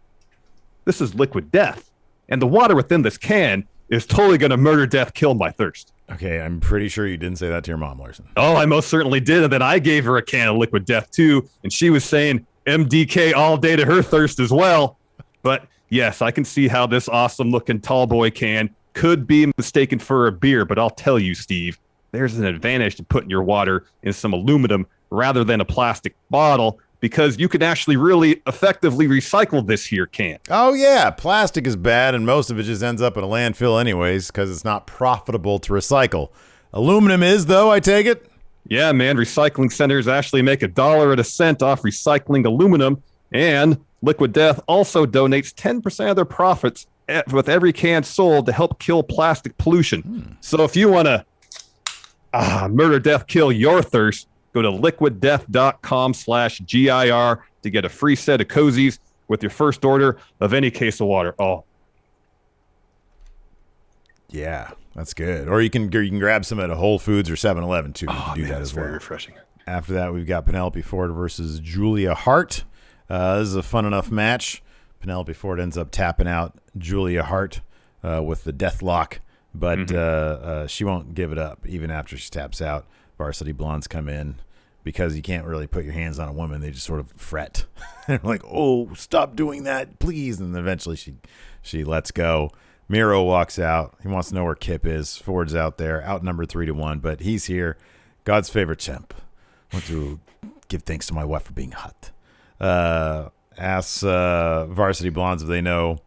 This is Liquid Death. And the water within this can is totally going to murder, death, kill my thirst. Okay, I'm pretty sure you didn't say that to your mom, Larson. Oh, I most certainly did. And then I gave her a can of Liquid Death, too. And she was saying MDK all day to her thirst as well. But yes, I can see how this awesome-looking tall boy can could be mistaken for a beer. But I'll tell you, Steve, there's an advantage to putting your water in some aluminum rather than a plastic bottle, because you can actually really effectively recycle this here can. Oh, yeah. Plastic is bad, and most of it just ends up in a landfill anyways because it's not profitable to recycle. Aluminum is, though, I take it? Yeah, man. Recycling centers actually make $1 and a cent off recycling aluminum, and Liquid Death also donates 10% of their profits with every can sold to help kill plastic pollution. So if you want to murder, death, kill your thirst, go to liquiddeath.com/GIR to get a free set of cozies with your first order of any case of water. Oh, yeah, that's good. Or you can grab some at a Whole Foods or 7-Eleven too. You can do that as well. Very refreshing. After that, we've got Penelope Ford versus Julia Hart. This is a fun enough match. Penelope Ford ends up tapping out Julia Hart with the death lock, but she won't give it up even after she taps out. Varsity Blondes come in because you can't really put your hands on a woman. They just sort of fret. They're like, oh, stop doing that, please. And eventually she lets go. Miro walks out. He wants to know where Kip is. Ford's out there, outnumbered 3-1, but he's here. God's favorite champ. I want to give thanks to my wife for being hot. Asks Varsity Blondes if they know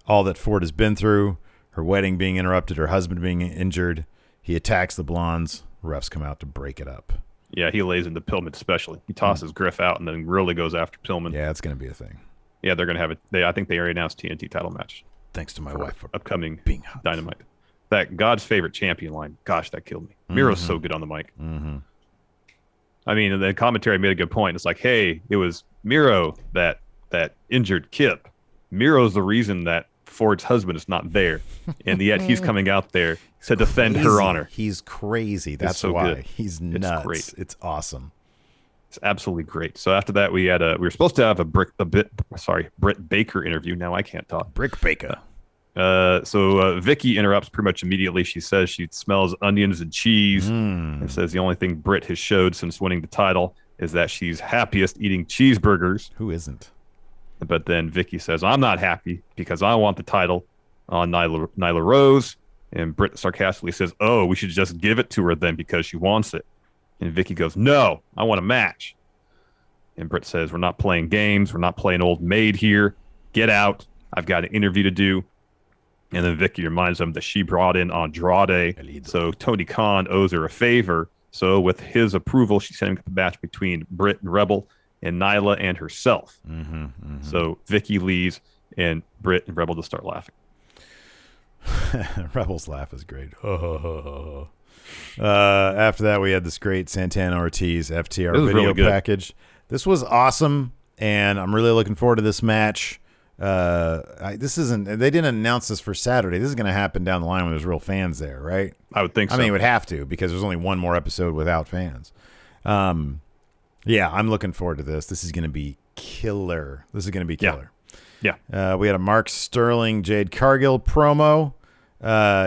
all that Ford has been through, her wedding being interrupted, her husband being injured. He attacks the Blondes. Refs come out to break it up. Yeah, he lays into Pillman especially. He tosses Griff out and then really goes after Pillman. Yeah, it's going to be a thing. Yeah, they're going to have it. I think they already announced TNT title match. Thanks to my wife for upcoming being hot. Dynamite. That God's favorite champion line. Gosh, that killed me. Miro's so good on the mic. I mean, the commentary made a good point. It's like, hey, it was Miro that injured Kip. Miro's the reason that Ford's husband is not there, and yet he's coming out there to defend her honor. He's crazy. That's so why. Good. He's nuts. It's great. It's awesome. It's absolutely great. So after that, we were supposed to have a Britt Baker interview. Now I can't talk. Britt Baker. So Vicky interrupts pretty much immediately. She says she smells onions and cheese, and says the only thing Britt has showed since winning the title is that she's happiest eating cheeseburgers. Who isn't? But then Vicky says, I'm not happy because I want the title on Nyla Rose. And Britt sarcastically says, oh, we should just give it to her then because she wants it. And Vicky goes, no, I want a match. And Britt says, we're not playing games. We're not playing old maid here. Get out. I've got an interview to do. And then Vicky reminds them that she brought in Andrade. So Tony Khan owes her a favor. So with his approval, she's setting up the match between Britt and Rebel and Nyla and herself. So Vicky leaves, and Britt and Rebel just start laughing. Rebel's laugh is great. After that, we had this great Santana Ortiz FTR video really package. This was awesome, and I'm really looking forward to this match. They didn't announce this for Saturday. This is going to happen down the line when there's real fans there, right? I would think so. I mean, it would have to because there's only one more episode without fans. Yeah, I'm looking forward to this. This is going to be killer. Yeah. We had a Mark Sterling, Jade Cargill promo.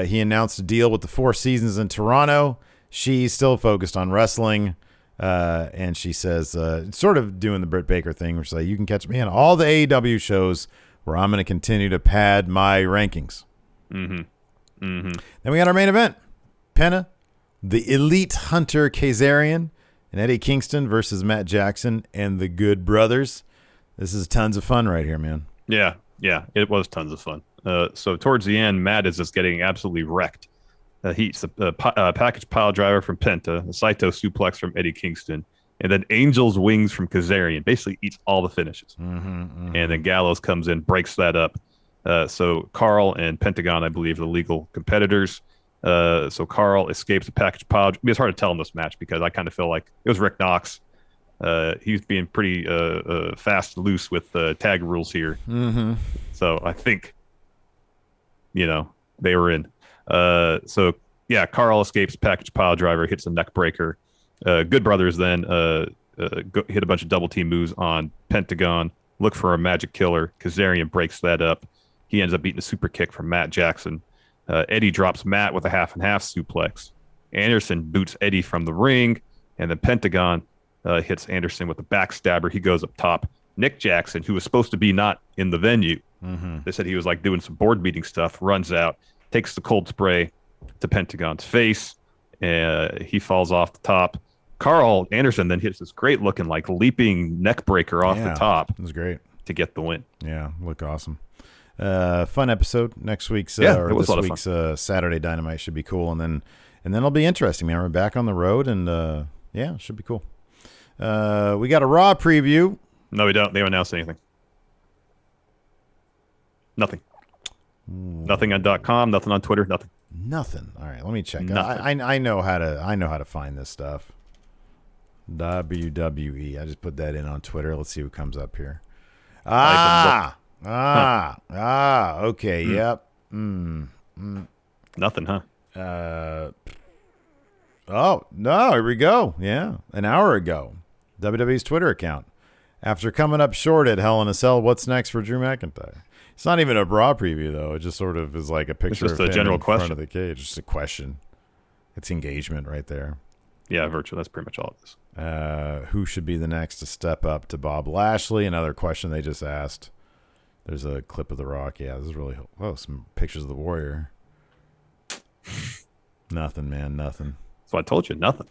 He announced a deal with the Four Seasons in Toronto. She's still focused on wrestling. And she says, sort of doing the Britt Baker thing, which is like, you can catch me on all the AEW shows where I'm going to continue to pad my rankings. Then we got our main event. Penta, the Elite Hunter Kazarian, and Eddie Kingston versus Matt Jackson and the Good Brothers. This is tons of fun right here, man. Yeah, it was tons of fun. So towards the end, Matt is just getting absolutely wrecked. He's a package pile driver from Penta, a Saito suplex from Eddie Kingston, and then Angel's Wings from Kazarian. Basically eats all the finishes. And then Gallows comes in, breaks that up. So Carl and Pentagon, I believe, are the legal competitors. So Carl escapes the package pile. I mean, it's hard to tell in this match because I kind of feel like it was Rick Knox. He's being pretty fast and loose with tag rules here. So I think, they were in. So yeah, Carl escapes package pile driver, hits a neck breaker. Good Brothers then hit a bunch of double team moves on Pentagon. Look for a magic killer. Kazarian breaks that up. He ends up eating a super kick from Matt Jackson. Eddie drops Matt with a half and half suplex. Anderson boots Eddie from the ring, and then Pentagon hits Anderson with a backstabber. He goes up top. Nick Jackson, who was supposed to be not in the venue, they said he was like doing some board meeting stuff, runs out, takes the cold spray to Pentagon's face, and he falls off the top. Carl Anderson then hits this great looking like leaping neck breaker off the top. It was great to get the win. Yeah, look awesome. Fun episode. Next week's this week's Saturday Dynamite should be cool, and then it'll be interesting, man. We're back on the road, and it should be cool. We got a Raw preview. No, we don't. They don't announce anything. Nothing. Nothing on .com. Nothing on Twitter. Nothing. All right, let me check. I know how to find this stuff. WWE. I just put that in on Twitter. Let's see what comes up here. Okay. Yep. Nothing, huh? Oh no! Here we go. Yeah, an hour ago, WWE's Twitter account. After coming up short at Hell in a Cell, what's next for Drew McIntyre? It's not even a Raw preview though. It just sort of is like a picture of him in front of the cage. Just a question. It's engagement right there. Yeah, virtual. That's pretty much all it is. Who should be the next to step up to Bob Lashley? Another question they just asked. There's a clip of The Rock. Yeah, this is really some pictures of the Warrior. Nothing, man. Nothing. So I told you, nothing.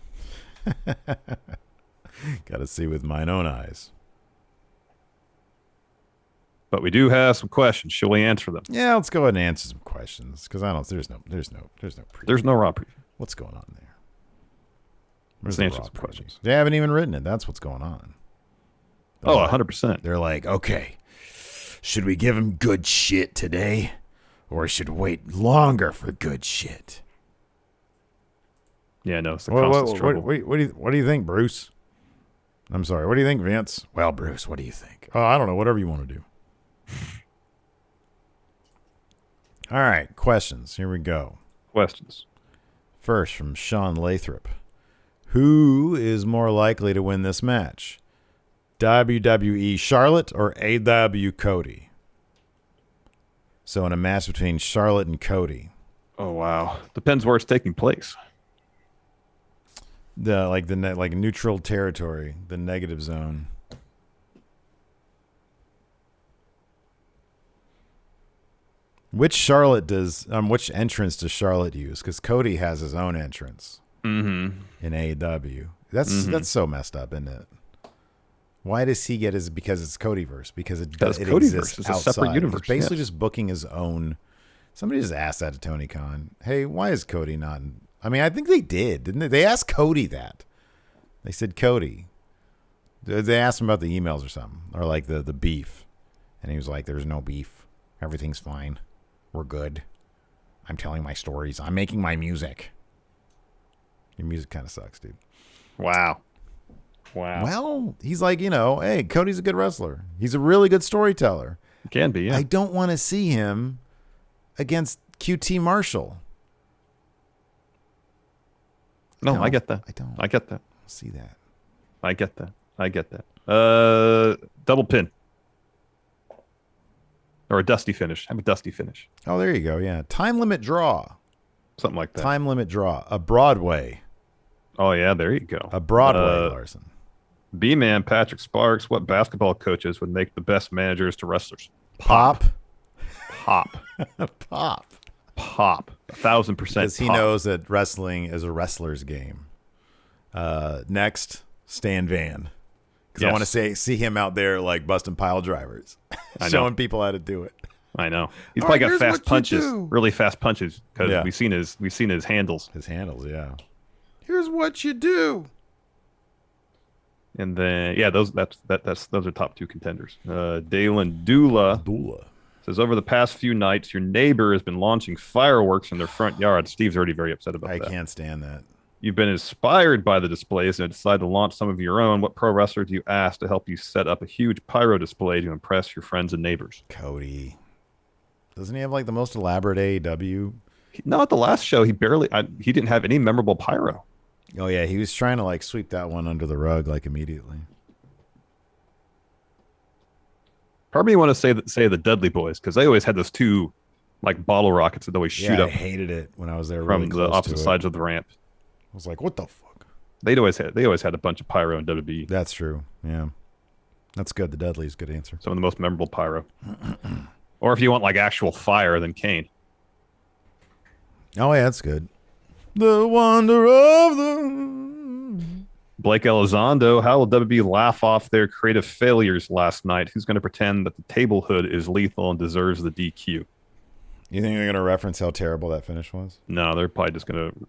Got to see with mine own eyes. But we do have some questions. Shall we answer them? Yeah, let's go ahead and answer some questions because there's no preview. There's no Raw preview. What's going on there? Let's answer some questions. They haven't even written it. That's what's going on. 100%. They're like, okay, should we give him good shit today, or should we wait longer for good shit? Yeah, no, it's the constant struggle. What do you think, Bruce? I'm sorry. What do you think, Vince? Well, Bruce, what do you think? Oh, I don't know. Whatever you want to do. All right, questions. Here we go. Questions. First, from Sean Lathrop. Who is more likely to win this match? WWE Charlotte or AEW Cody? So in a match between Charlotte and Cody. Oh, wow. Depends where it's taking place. Like neutral territory, the negative zone. Which entrance does Charlotte use? Because Cody has his own entrance in AEW. That's so messed up, isn't it? Why does he get his? Because it's Codyverse. Because it exists it's outside. a separate universe. He's basically just booking his own. Somebody just asked that to Tony Khan. Hey, why is Cody not? I mean, I think they did, didn't they? They asked Cody that. They said, Cody. They asked him about the emails or something, or like the beef, and he was like, "There's no beef. Everything's fine. We're good. I'm telling my stories. I'm making my music." Your music kind of sucks, dude. Wow. Well, he's like, hey, Cody's a good wrestler. He's a really good storyteller. Can be, yeah. I don't want to see him against QT Marshall. No, I get that. I get that. See that. I get that. Double pin. Or a dusty finish. Have a dusty finish. Oh, there you go. Yeah. Time limit draw. Something like that. Time limit draw. A Broadway. Oh, yeah. There you go. A Broadway, Larson. B-Man, Patrick Sparks. What basketball coaches would make the best managers to wrestlers? Pop. 1,000%. Because he knows that wrestling is a wrestler's game. Next, Stan Van. Because I want to see him out there like busting pile drivers, showing people how to do it. I know. He's probably got fast punches, really fast punches, because we've seen his handles. His handles, yeah. Here's what you do. And then those are top two contenders. Dalen Dula says, over the past few nights, your neighbor has been launching fireworks in their front yard. Steve's already very upset about that. I can't stand that. You've been inspired by the displays and decided to launch some of your own. What pro wrestler do you ask to help you set up a huge pyro display to impress your friends and neighbors? Cody. Doesn't he have like the most elaborate AEW? No, at the last show, he didn't have any memorable pyro. Oh, yeah. He was trying to like sweep that one under the rug like immediately. Part of me want to say the Dudley Boys, because they always had those two like bottle rockets that always shoot up. I hated it when I was there from the opposite sides of the ramp. I was like, what the fuck? They always had a bunch of pyro in WWE. That's true. Yeah. That's good. The Dudley's good answer. Some of the most memorable pyro. Or if you want like actual fire, then Kane. Oh, yeah, that's good. The wonder of the... Blake Elizondo, how will WWE laugh off their creative failures last night? Who's going to pretend that the table hood is lethal and deserves the DQ? You think they're going to reference how terrible that finish was? No, they're probably just going to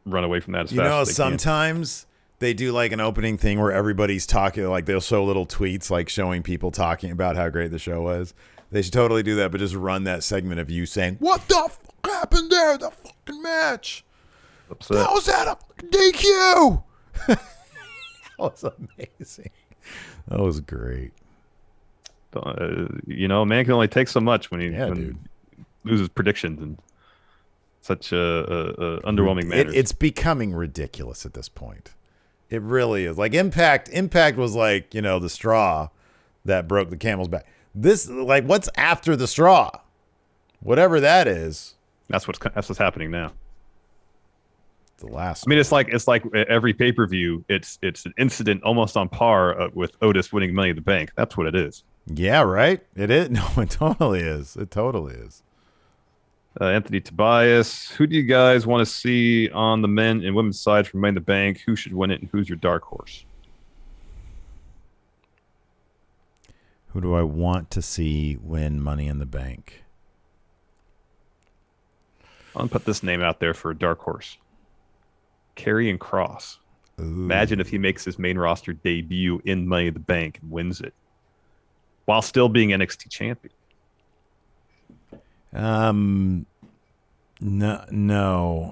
run away from that as fast as they sometimes they do like an opening thing where everybody's talking, like they'll show little tweets like showing people talking about how great the show was. They should totally do that, but just run that segment of you saying, what the fuck happened there? The fucking match. Upset. How was that a fucking DQ? That was amazing. That was great. Man can only take so much when he loses predictions and such a underwhelming manner. It's becoming ridiculous at this point. It really is. Like Impact was like, the straw that broke the camel's back. This, like, what's after the straw? Whatever that is. That's what's happening now. The last. I mean, it's like every pay-per-view. It's an incident almost on par with Otis winning Money in the Bank. That's what it is. Yeah, right. It is. No, it totally is. It totally is. Anthony Tobias, who do you guys want to see on the men and women's side for Money in the Bank? Who should win it, and who's your dark horse? Who do I want to see win Money in the Bank? I'll put this name out there for a dark horse. Karrion Kross. Ooh. Imagine if he makes his main roster debut in Money in the Bank and wins it while still being NXT champion. No,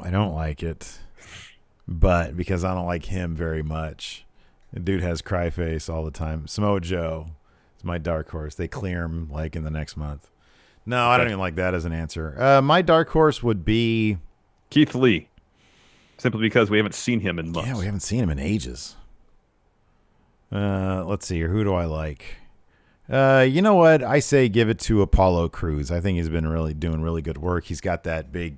I don't like it. But because I don't like him very much. The dude has cry face all the time. Samoa Joe is my dark horse. They clear him like in the next month. No, I don't even like that as an answer. My dark horse would be Keith Lee, simply because we haven't seen him in months. Yeah, we haven't seen him in ages. Let's see here. Who do I like? You know what? I say give it to Apollo Crews. I think he's been doing really good work. He's got that big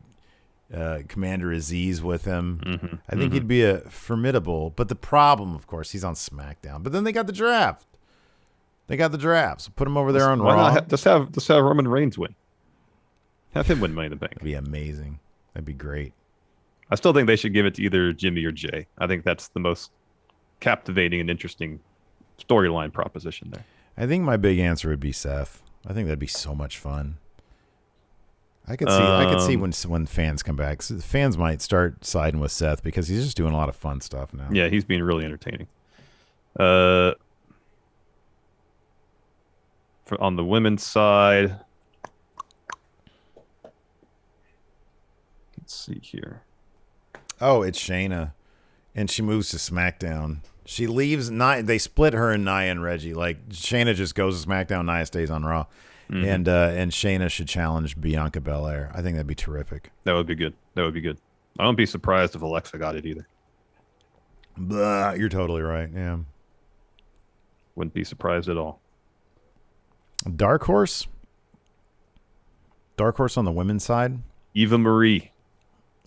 Commander Aziz with him. I think he'd be a formidable. But the problem, of course, he's on SmackDown. But then they got the draft. So put him over there on Raw. Just have Roman Reigns win. Have him win Money in the Bank. That'd be amazing. That'd be great. I still think they should give it to either Jimmy or Jay. I think that's the most captivating and interesting storyline proposition there. I think my big answer would be Seth. I think that'd be so much fun. I could see when fans come back. So the fans might start siding with Seth because he's just doing a lot of fun stuff now. Yeah, he's being really entertaining. On the women's side, let's see here. Oh, it's Shayna, and she moves to SmackDown. She leaves. They split her and Nia and Reggie. Like Shayna just goes to SmackDown. Nia stays on Raw, and Shayna should challenge Bianca Belair. I think that'd be terrific. That would be good. I wouldn't be surprised if Alexa got it either. Blah, you're totally right. Yeah, wouldn't be surprised at all. Dark horse on the women's side. Eva Marie.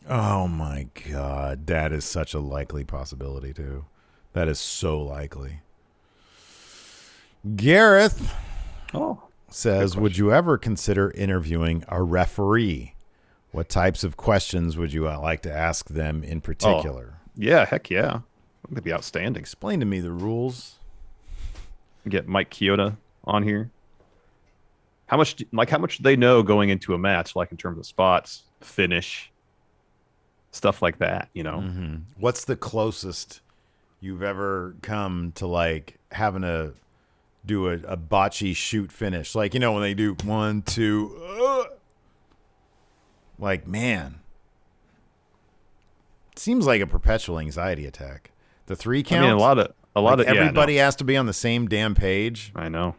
Oh my God, that is such a likely possibility too. That is so likely. Gareth says, would you ever consider interviewing a referee? What types of questions would you like to ask them in particular? Yeah, heck yeah. That'd be outstanding. Explain to me the rules. Get Mike Chioda on here. How much do they know going into a match, like in terms of spots, finish, stuff like that, you know? What's the closest you've ever come to like having to do a botchy shoot finish? Like, you know, when they do 1, 2, like, man, it seems like a perpetual anxiety attack. The 3 count. I mean, a lot of everybody has to be on the same damn page. I know.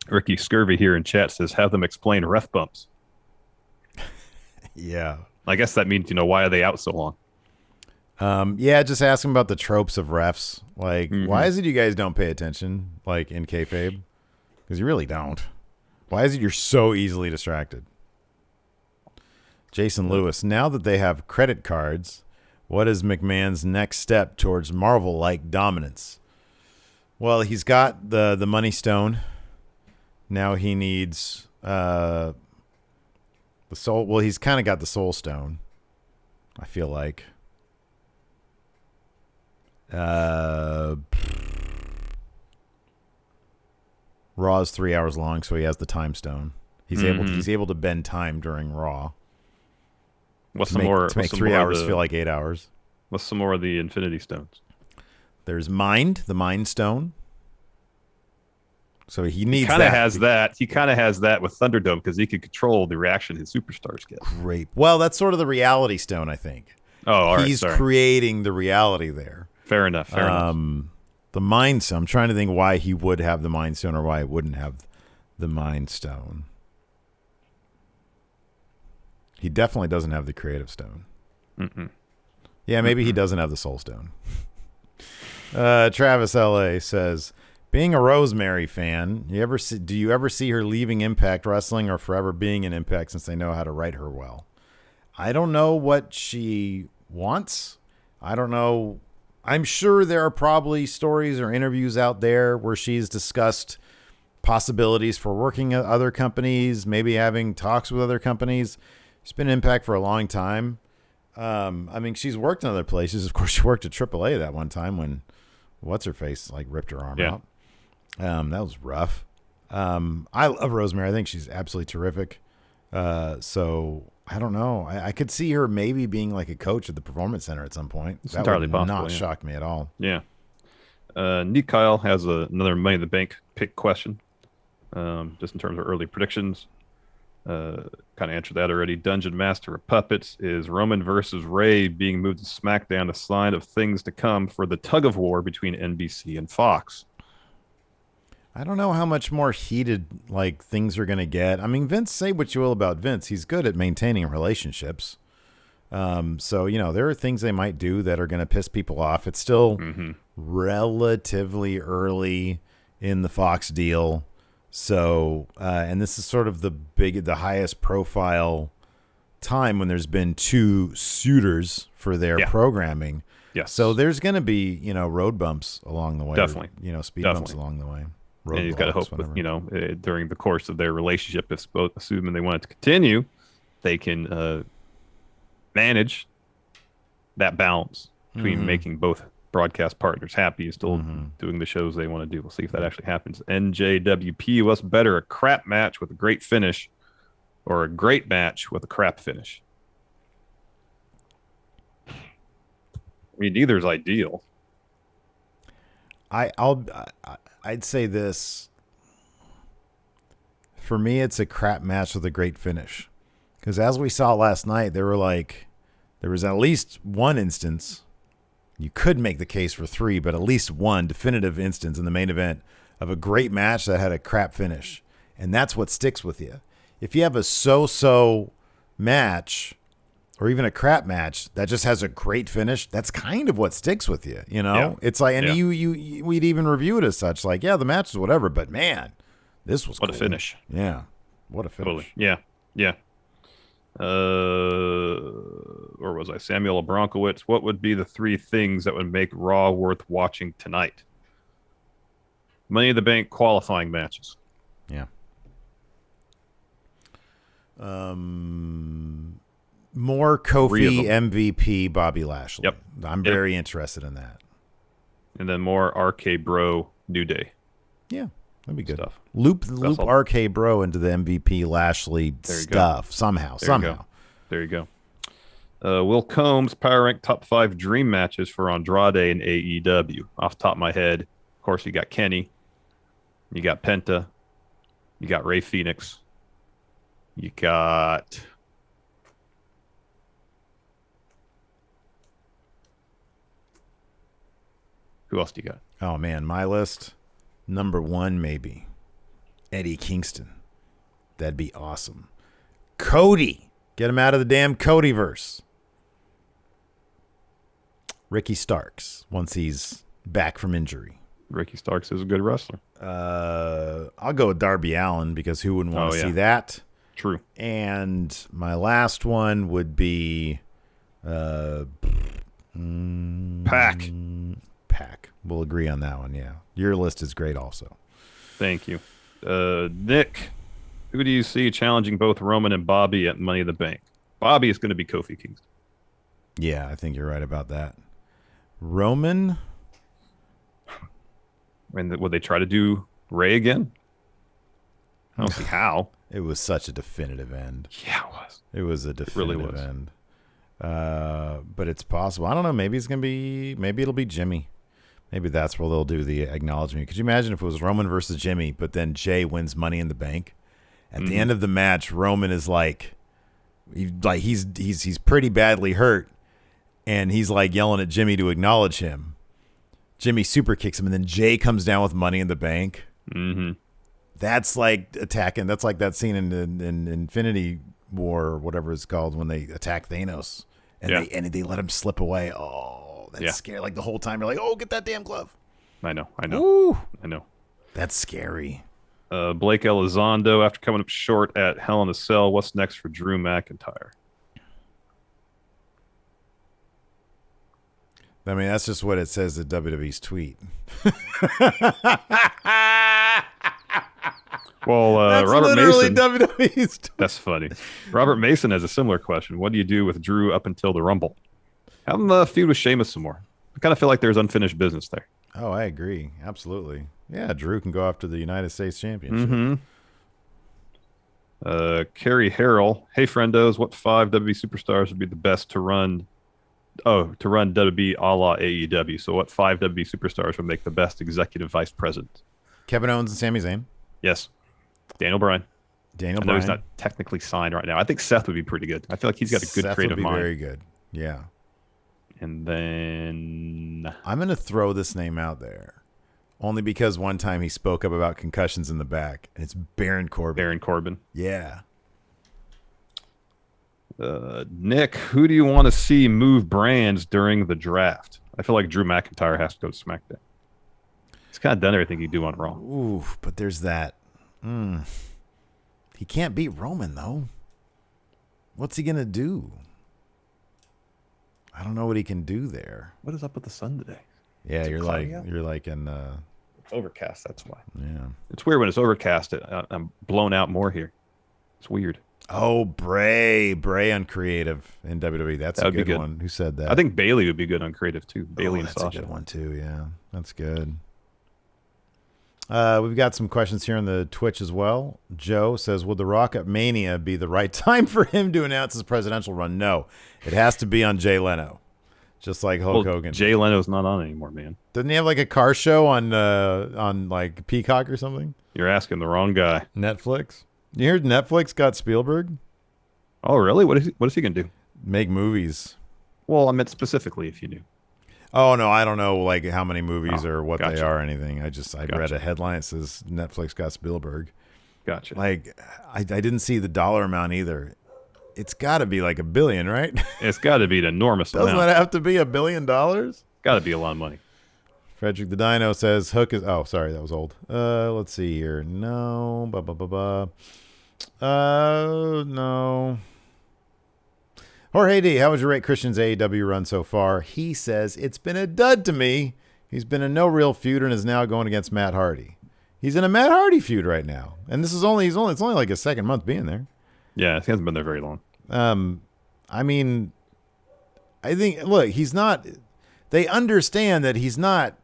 Ricky Scurvy here in chat says, have them explain ref bumps. Yeah. I guess that means, why are they out so long? Yeah, just ask them about the tropes of refs. Like, why is it you guys don't pay attention, like, in kayfabe? Because you really don't. Why is it you're so easily distracted? Jason Lewis, now that they have credit cards, what is McMahon's next step towards Marvel-like dominance? Well, he's got the Money Stone. Now he needs the Soul. Well, he's kind of got the Soul Stone, I feel like. Raw's 3 hours long, so he has the Time Stone. He's able to bend time during Raw. To make 3 hours feel like 8 hours. What's some more of the Infinity Stones? There's the Mind Stone. So he needs that. He kind of has that with Thunderdome because he can control the reaction his superstars get. Great. Well, that's sort of the Reality Stone, I think. Oh, all right. He's creating the reality there. Fair enough. The Mind Stone. I'm trying to think why he would have the Mind Stone or why he wouldn't have the Mind Stone. He definitely doesn't have the Creative Stone. Yeah, maybe he doesn't have the Soul Stone. Travis L.A. says, being a Rosemary fan, do you ever see her leaving Impact Wrestling or forever being in Impact since they know how to write her well? I don't know what she wants. I don't know. I'm sure there are probably stories or interviews out there where she's discussed possibilities for working at other companies, maybe having talks with other companies. She's been in Impact for a long time. I mean, she's worked in other places. Of course, she worked at AAA that one time when what's-her-face like ripped her arm out. That was rough. I love Rosemary. I think she's absolutely terrific. So I don't know. I could see her maybe being like a coach at the Performance Center at some point. It's entirely possible. Not shock me at all. Yeah. Nick Kyle has another Money in the Bank pick question. Just in terms of early predictions. Kind of answered that already. Dungeon Master of Puppets, is Roman versus Ray being moved to SmackDown a sign of things to come for the tug of war between NBC and Fox? I don't know how much more heated like things are going to get. I mean, Vince, say what you will about Vince, he's good at maintaining relationships. So there are things they might do that are going to piss people off. It's still relatively early in the Fox deal. So, and this is sort of the highest profile time when there's been two suitors for their programming. Yes. So there's going to be, road bumps along the way. Definitely. Speed bumps along the way. And you've got to hope with, during the course of their relationship, if both assuming they want it to continue, they can manage that balance between making both broadcast partners happy and still doing the shows they want to do. We'll see if that actually happens. NJWP, what's better, a crap match with a great finish or a great match with a crap finish? I mean, neither is ideal. I'd say this. For me, it's a crap match with a great finish. Because as we saw last night, there was at least one instance. You could make the case for three, but at least one definitive instance in the main event of a great match that had a crap finish. And that's what sticks with you. If you have a so-so match or even a crap match that just has a great finish, that's kind of what sticks with you, Yeah. It's like, and we'd even review it as such, like, yeah, the match is whatever, but man, this was what cool. A finish. Yeah. What a finish. Totally. Yeah. Yeah. Or was I Samuel Abronkowitz? What would be the three things that would make Raw worth watching tonight? Money in the Bank qualifying matches. Yeah. More Kofi MVP Bobby Lashley. Yep. I'm very interested in that. And then more RK Bro New Day. Yeah. That'd be good. Stuff. Loop RK Bro into the MVP Lashley stuff somehow. There you go. Will Combs power rank top 5 dream matches for Andrade and AEW. Off the top of my head, of course, you got Kenny, you got Penta, you got Ray Phoenix, you got who else do you got? Oh man, my list. Number 1, maybe Eddie Kingston. That'd be awesome. Cody. Get him out of the damn Codyverse. Ricky Starks, once he's back from injury. Ricky Starks is a good wrestler. I'll go with Darby Allin because who wouldn't want to see that? True. And my last one would be Pac. We'll agree on that one, yeah. Your list is great also. Thank you. Nick, who do you see challenging both Roman and Bobby at Money in the Bank? Bobby is going to be Kofi Kingston. Yeah, I think you're right about that. Roman? And would they try to do Ray again? I don't see how. It was such a definitive end. Yeah, it was. It was a definitive end. But it's possible. I don't know. Maybe it'll be Jimmy. Maybe that's where they'll do the acknowledgement. Could you imagine if it was Roman versus Jimmy, but then Jay wins Money in the Bank? At the end of the match, Roman is he's pretty badly hurt, and he's like yelling at Jimmy to acknowledge him. Jimmy super kicks him, and then Jay comes down with Money in the Bank. Mm-hmm. That's like attacking. That's like that scene in Infinity War or whatever it's called when they attack Thanos, and they let him slip away. Oh. That's scary. Like the whole time you're like, oh, get that damn glove. I know. Ooh. I know. That's scary. Blake Elizondo, after coming up short at Hell in a Cell, what's next for Drew McIntyre? I mean, that's just what it says in WWE's tweet. Well, that's Robert literally Mason. WWE's tweet. That's funny. Robert Mason has a similar question. What do you do with Drew up until the Rumble? Have him feud with Sheamus some more. I kind of feel like there's unfinished business there. Oh, I agree. Absolutely. Yeah, Drew can go after the United States Championship. Kerry Harrell. Hey, friendos, what 5 WWE superstars would be the best to run WWE a la AEW? So what 5 WWE superstars would make the best executive vice president? Kevin Owens and Sami Zayn. Yes. Daniel Bryan. I know Bryan. he's not technically signed right now. I think Seth would be pretty good. I feel like he's got a good Seth creative would be mind. very good. Yeah. And then I'm going to throw this name out there. Only because one time he spoke up about concussions in the back, and it's Baron Corbin. Baron Corbin. Yeah. Nick, who do you want to see move brands during the draft? I feel like Drew McIntyre has to go to SmackDown. He's kind of done everything he do on Raw. Ooh, but there's that. He can't beat Roman, though. What's he going to do? I don't know what he can do there. What is up with the sun today? Yeah, you're like in it's overcast, that's why. Yeah. It's weird when it's overcast. I'm blown out more here. It's weird. Oh, Bray on creative in WWE. That's a good one. Who said that? I think Bailey would be good on creative too. Bailey and Sasha. That's a good one too. Yeah, that's good. We've got some questions here on the Twitch as well. Joe says, would the Rock at Mania be the right time for him to announce his presidential run? No, it has to be on Jay Leno, just like Hulk Hogan. Jay Leno's not on anymore, man. Doesn't he have like a car show on like Peacock or something? You're asking the wrong guy. Netflix. You heard Netflix got Spielberg? Oh, really? What is he going to do? Make movies. Well, I meant specifically if you knew. Oh, no, I don't know like how many movies or what they are or anything. I read a headline that says Netflix got Spielberg. Gotcha. Like, I didn't see the dollar amount either. It's got to be like $1 billion, right? It's got to be an enormous amount. Doesn't that have to be $1 billion? Got to be a lot of money. Frederick the Dino says Hook is... Oh, sorry, that was old. Let's see here. No. No. Jorge D, how would you rate Christian's AEW run so far? He says, it's been a dud to me. He's been in no real feud and is now going against Matt Hardy. He's in a Matt Hardy feud right now. And this is it's only like his second month being there. Yeah, he hasn't been there very long. I mean, I think, look, he's not... They understand that he's not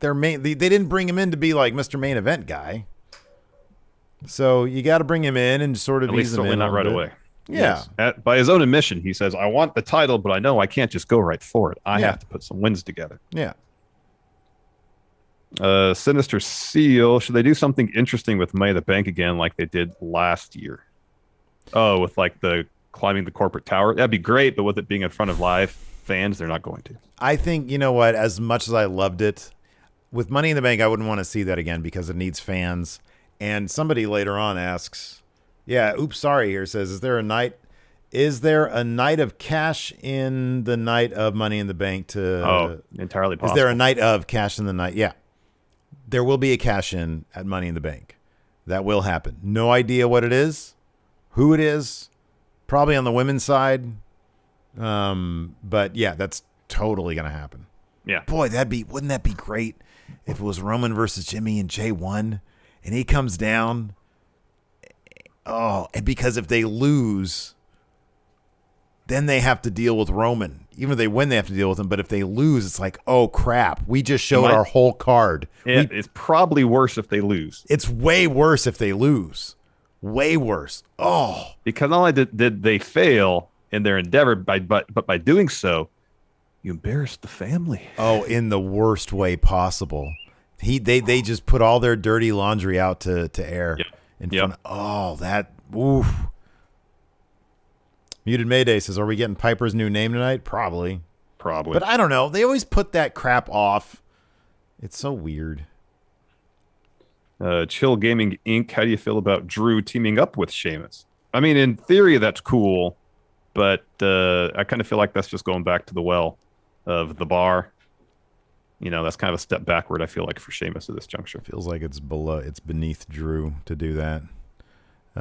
their main... They didn't bring him in to be like Mr. Main Event guy. So you got to bring him in and sort of ease him in. Not right away. Yeah. Yes. By his own admission, he says, I want the title, but I know I can't just go right for it. I have to put some wins together. Yeah. Sinister Seal, should they do something interesting with Money in the Bank again like they did last year? Oh, with like the climbing the corporate tower? That'd be great, but with it being in front of live fans, they're not going to. I think, you know what, as much as I loved it, with Money in the Bank, I wouldn't want to see that again because it needs fans. And somebody later on asks, says, is there a night of cash in the night of Money in the Bank entirely possible. Is there a night of cash in the night? Yeah. There will be a cash in at Money in the Bank. That will happen. No idea what it is, who it is, probably on the women's side. But yeah, that's totally going to happen. Yeah. Boy, wouldn't that be great if it was Roman versus Jimmy and Jay won? And he comes down. Oh, and because if they lose, then they have to deal with Roman. Even if they win, they have to deal with him. But if they lose, it's like, oh, crap. We just showed our whole card. It's probably worse if they lose. It's way worse if they lose. Way worse. Oh. Because not only did they fail in their endeavor, but by doing so, you embarrassed the family. Oh, in the worst way possible. They just put all their dirty laundry out to air in front of, oof. Muted Mayday says, are we getting Piper's new name tonight? Probably. But I don't know. They always put that crap off. It's so weird. Chill Gaming Inc., how do you feel about Drew teaming up with Sheamus? I mean, in theory, that's cool, but I kind of feel like that's just going back to the well of the bar. You know, that's kind of a step backward, I feel like, for Sheamus at this juncture. Feels like it's beneath Drew to do that. The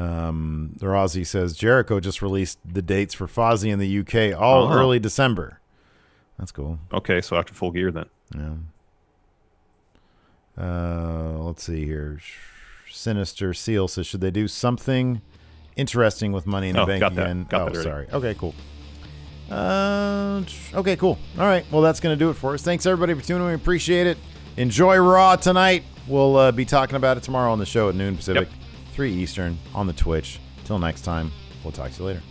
Aussie says, Jericho just released the dates for Fozzy in the UK, all early December. That's cool. Okay, so after Full Gear then. Yeah. Let's see here. Sinister Seal says, should they do something interesting with Money in the Bank again? Sorry. Okay, cool. Okay, cool. All right. Well, that's going to do it for us. Thanks, everybody, for tuning in. We appreciate it. Enjoy Raw tonight. We'll be talking about it tomorrow on the show at noon Pacific, 3 Eastern on the Twitch. Till next time, we'll talk to you later.